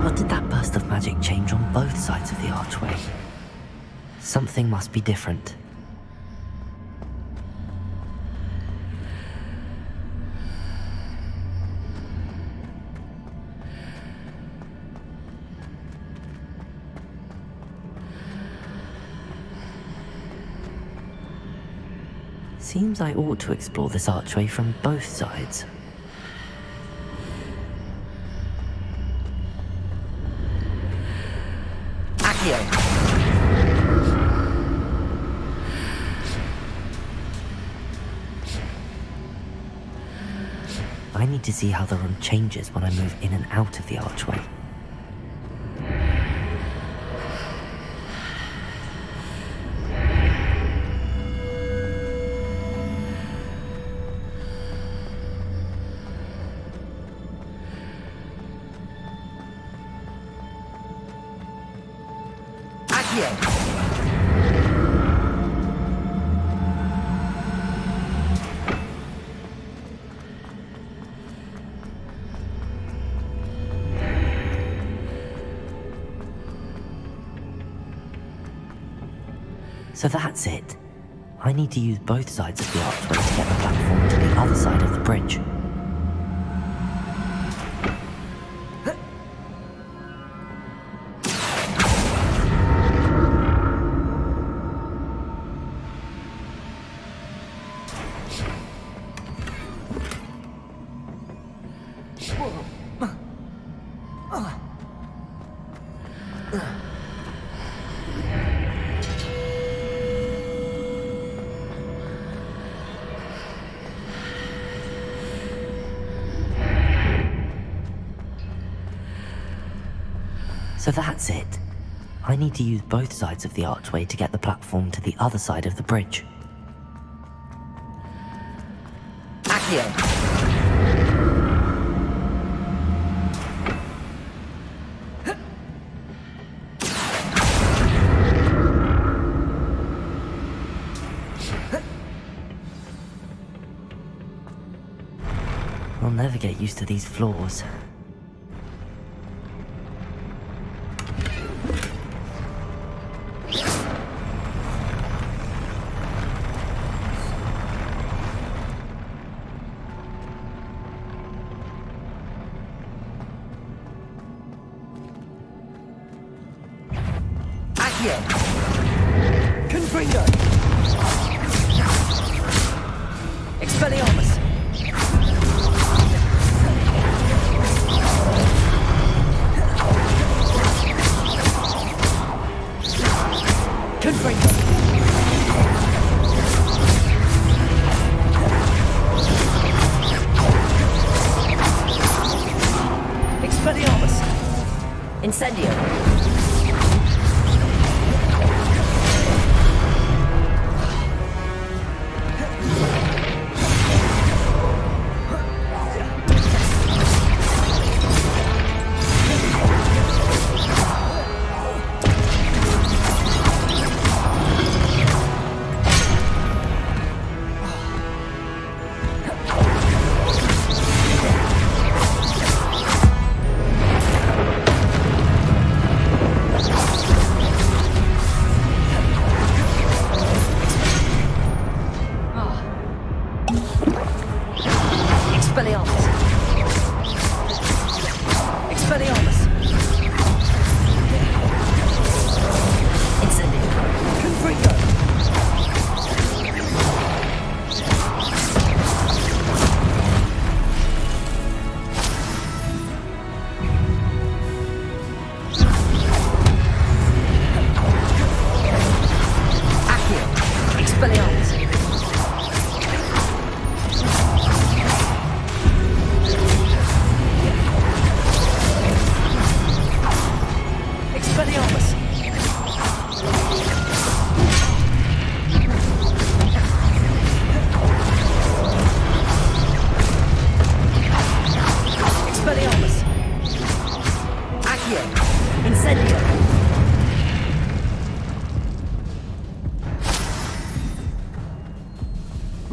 What did that burst of magic change on both sides of the archway? Something must be different. Seems I ought to explore this archway from both sides. I need to see how the room changes when I move in and out of the archway. So that's it. I need to use both sides of the archway to get the platform to the other side of the bridge. So that's it. I need to use both sides of the archway to get the platform to the other side of the bridge. Accio! I'll never get used to these floors. Confringo! Expelliarmus! Confringo! Expelliarmus! Incendio!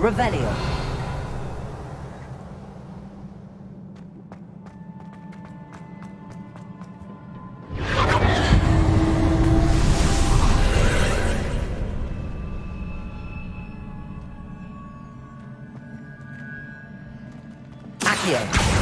Revelio. Accio.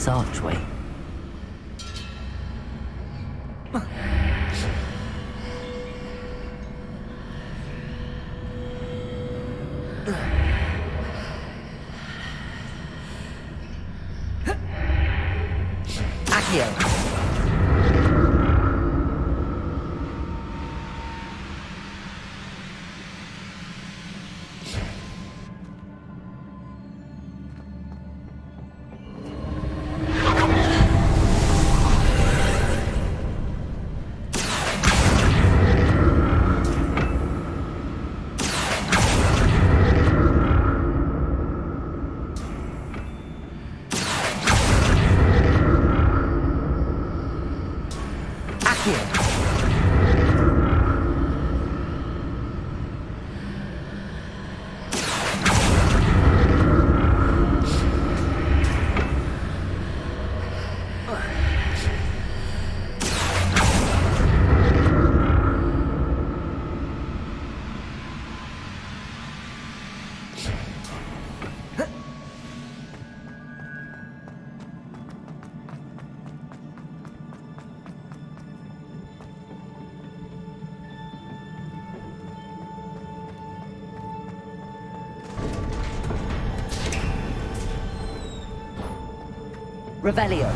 this archway. Accio. Revelio.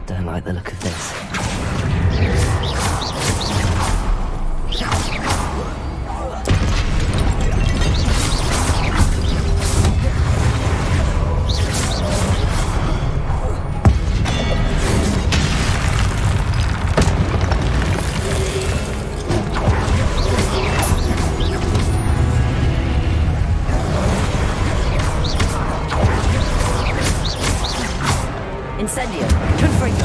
Don't like the look of this. Incendio. Confringo.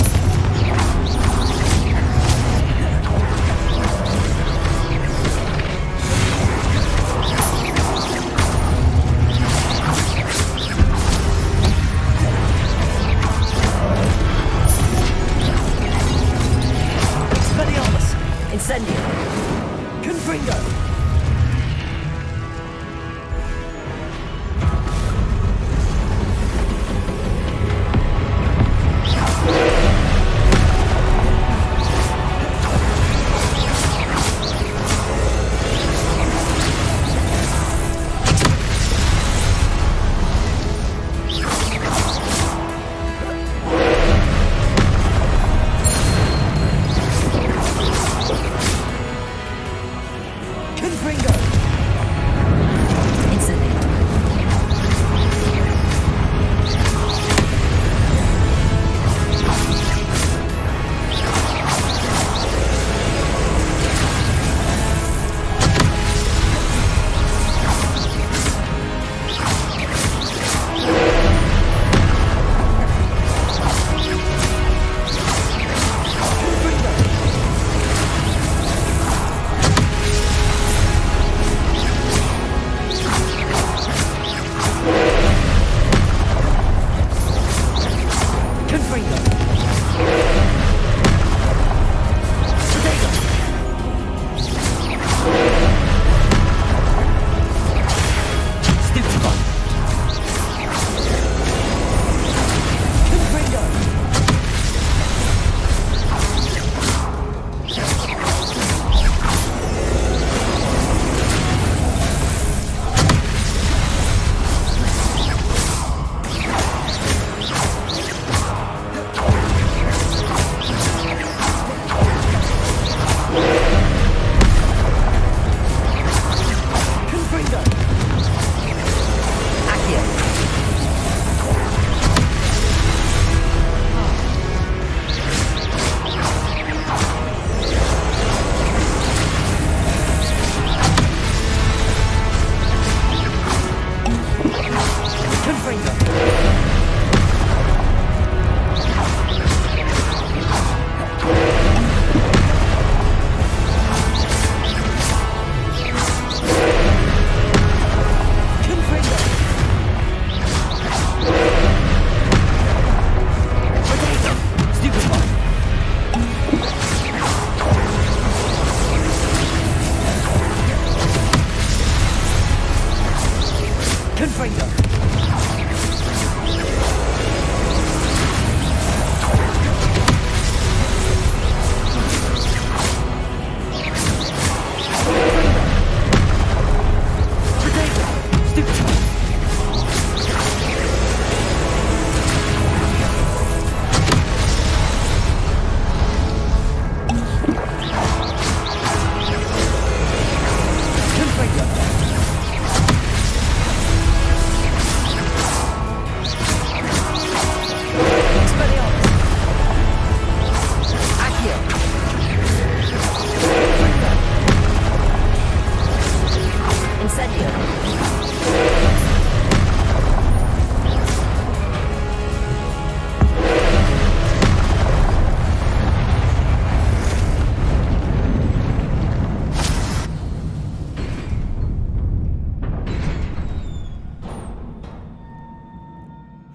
Expelliarmus. Incendio. Confringo.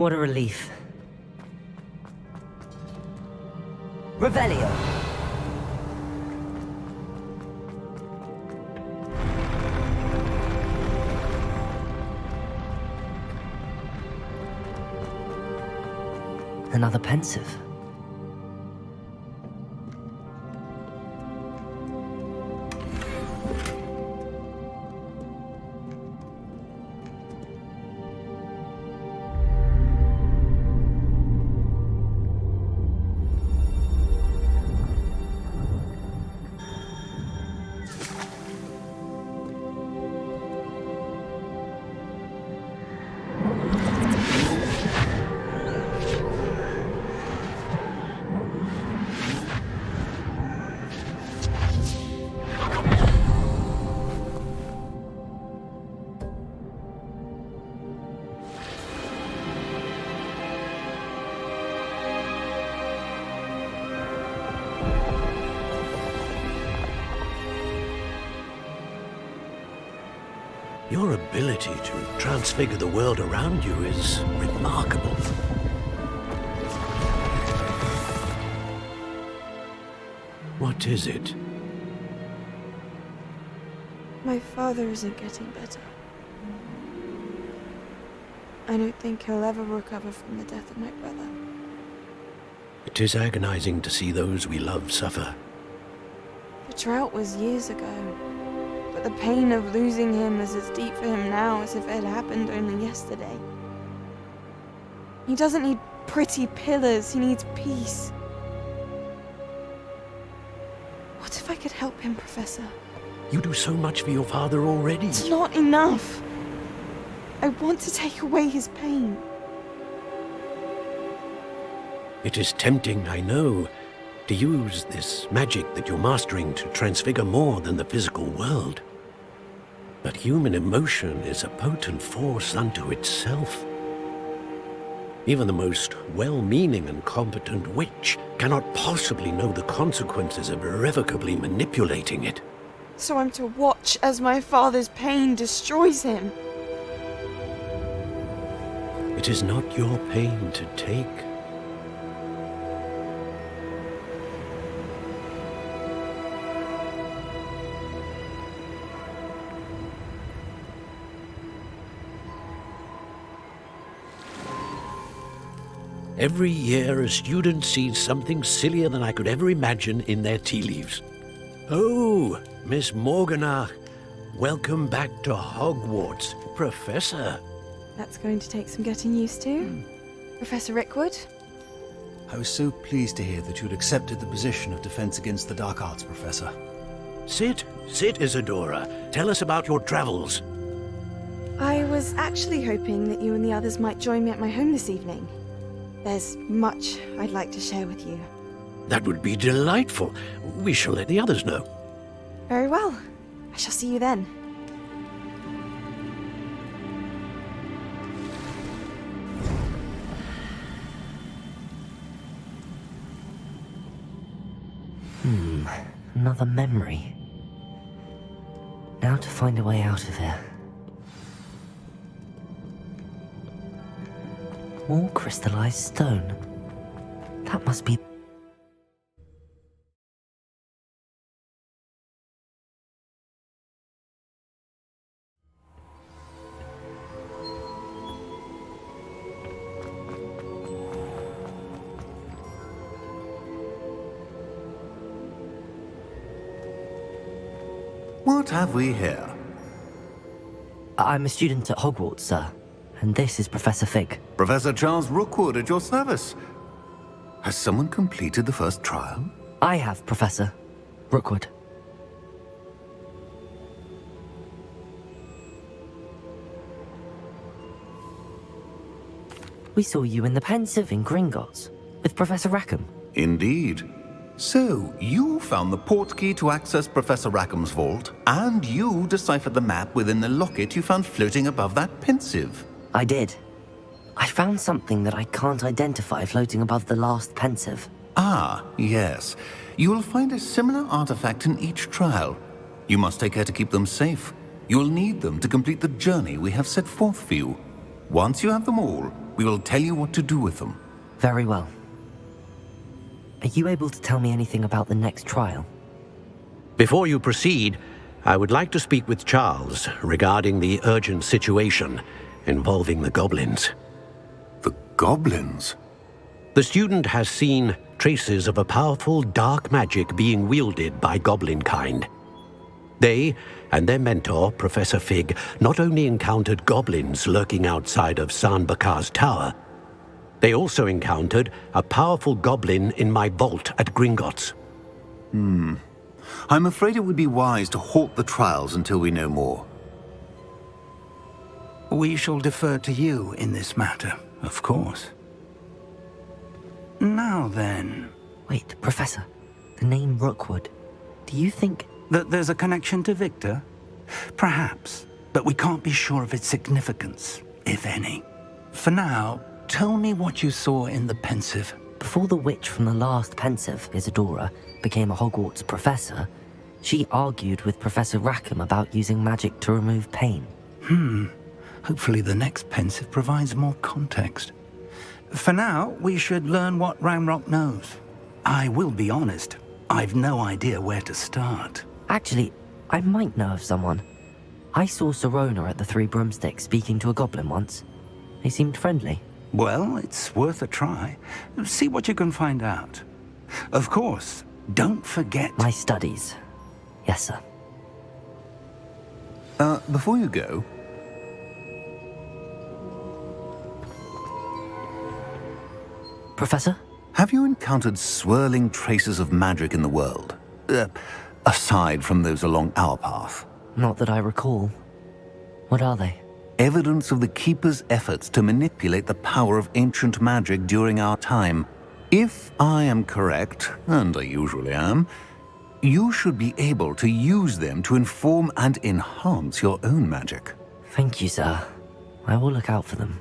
What a relief. Revelio. Another pensive. Your ability to transfigure the world around you is remarkable. What is it? My father isn't getting better. I don't think he'll ever recover from the death of my brother. It is agonizing to see those we love suffer. The drought was years ago, but the pain of losing him is as deep for him now as if it had happened only yesterday. He doesn't need pretty pillars, he needs peace. What if I could help him, Professor? You do so much for your father already. It's not enough. I want to take away his pain. It is tempting, I know, to use this magic that you're mastering to transfigure more than the physical world. But human emotion is a potent force unto itself. Even the most well-meaning and competent witch cannot possibly know the consequences of irrevocably manipulating it. So I'm to watch as my father's pain destroys him. It is not your pain to take. Every year, a student sees something sillier than I could ever imagine in their tea leaves. Oh, Miss Morganach, welcome back to Hogwarts, Professor. That's going to take some getting used to. Professor Rickwood? I was so pleased to hear that you'd accepted the position of Defense Against the Dark Arts, Professor. Sit, Isadora. Tell us about your travels. I was actually hoping that you and the others might join me at my home this evening. There's much I'd like to share with you. That would be delightful. We shall let the others know. Very well. I shall see you then. Another memory. Now to find a way out of here. More crystallized stone. That must be... What have we here? I'm a student at Hogwarts, sir. And this is Professor Fig. Professor Charles Rookwood at your service. Has someone completed the first trial? I have, Professor Rookwood. We saw you in the Pensive in Gringotts with Professor Rackham. Indeed. So, you found the portkey to access Professor Rackham's vault, and you deciphered the map within the locket you found floating above that Pensive. I did. I found something that I can't identify floating above the last Pensive. Ah, yes. You will find a similar artifact in each trial. You must take care to keep them safe. You will need them to complete the journey we have set forth for you. Once you have them all, We will tell you what to do with them. Very well. Are you able to tell me anything about the next trial? Before you proceed, I would like to speak with Charles regarding the urgent situation involving the goblins. The goblins? The student has seen traces of a powerful dark magic being wielded by goblin kind. They and their mentor, Professor Fig, not only encountered goblins lurking outside of San Bakar's tower, they also encountered a powerful goblin in my vault at Gringotts. I'm afraid it would be wise to halt the trials until we know more. We shall defer to you in this matter, of course. Now then... Wait, Professor. The name Rookwood. Do you think... that there's a connection to Victor? Perhaps, but we can't be sure of its significance, if any. For now, tell me what you saw in the Pensive. Before the witch from the last Pensive, Isadora, became a Hogwarts professor, she argued with Professor Rackham about using magic to remove pain. Hopefully the next Pensive provides more context. For now, we should learn what Ranrock knows. I will be honest, I've no idea where to start. Actually, I might know of someone. I saw Serona at the Three Broomsticks speaking to a goblin once. They seemed friendly. Well, it's worth a try. See what you can find out. Of course, don't forget... My studies. Yes, sir. Before you go... Professor? Have you encountered swirling traces of magic in the world? Aside from those along our path? Not that I recall. What are they? Evidence of the Keeper's efforts to manipulate the power of ancient magic during our time. If I am correct, and I usually am, you should be able to use them to inform and enhance your own magic. Thank you, sir. I will look out for them.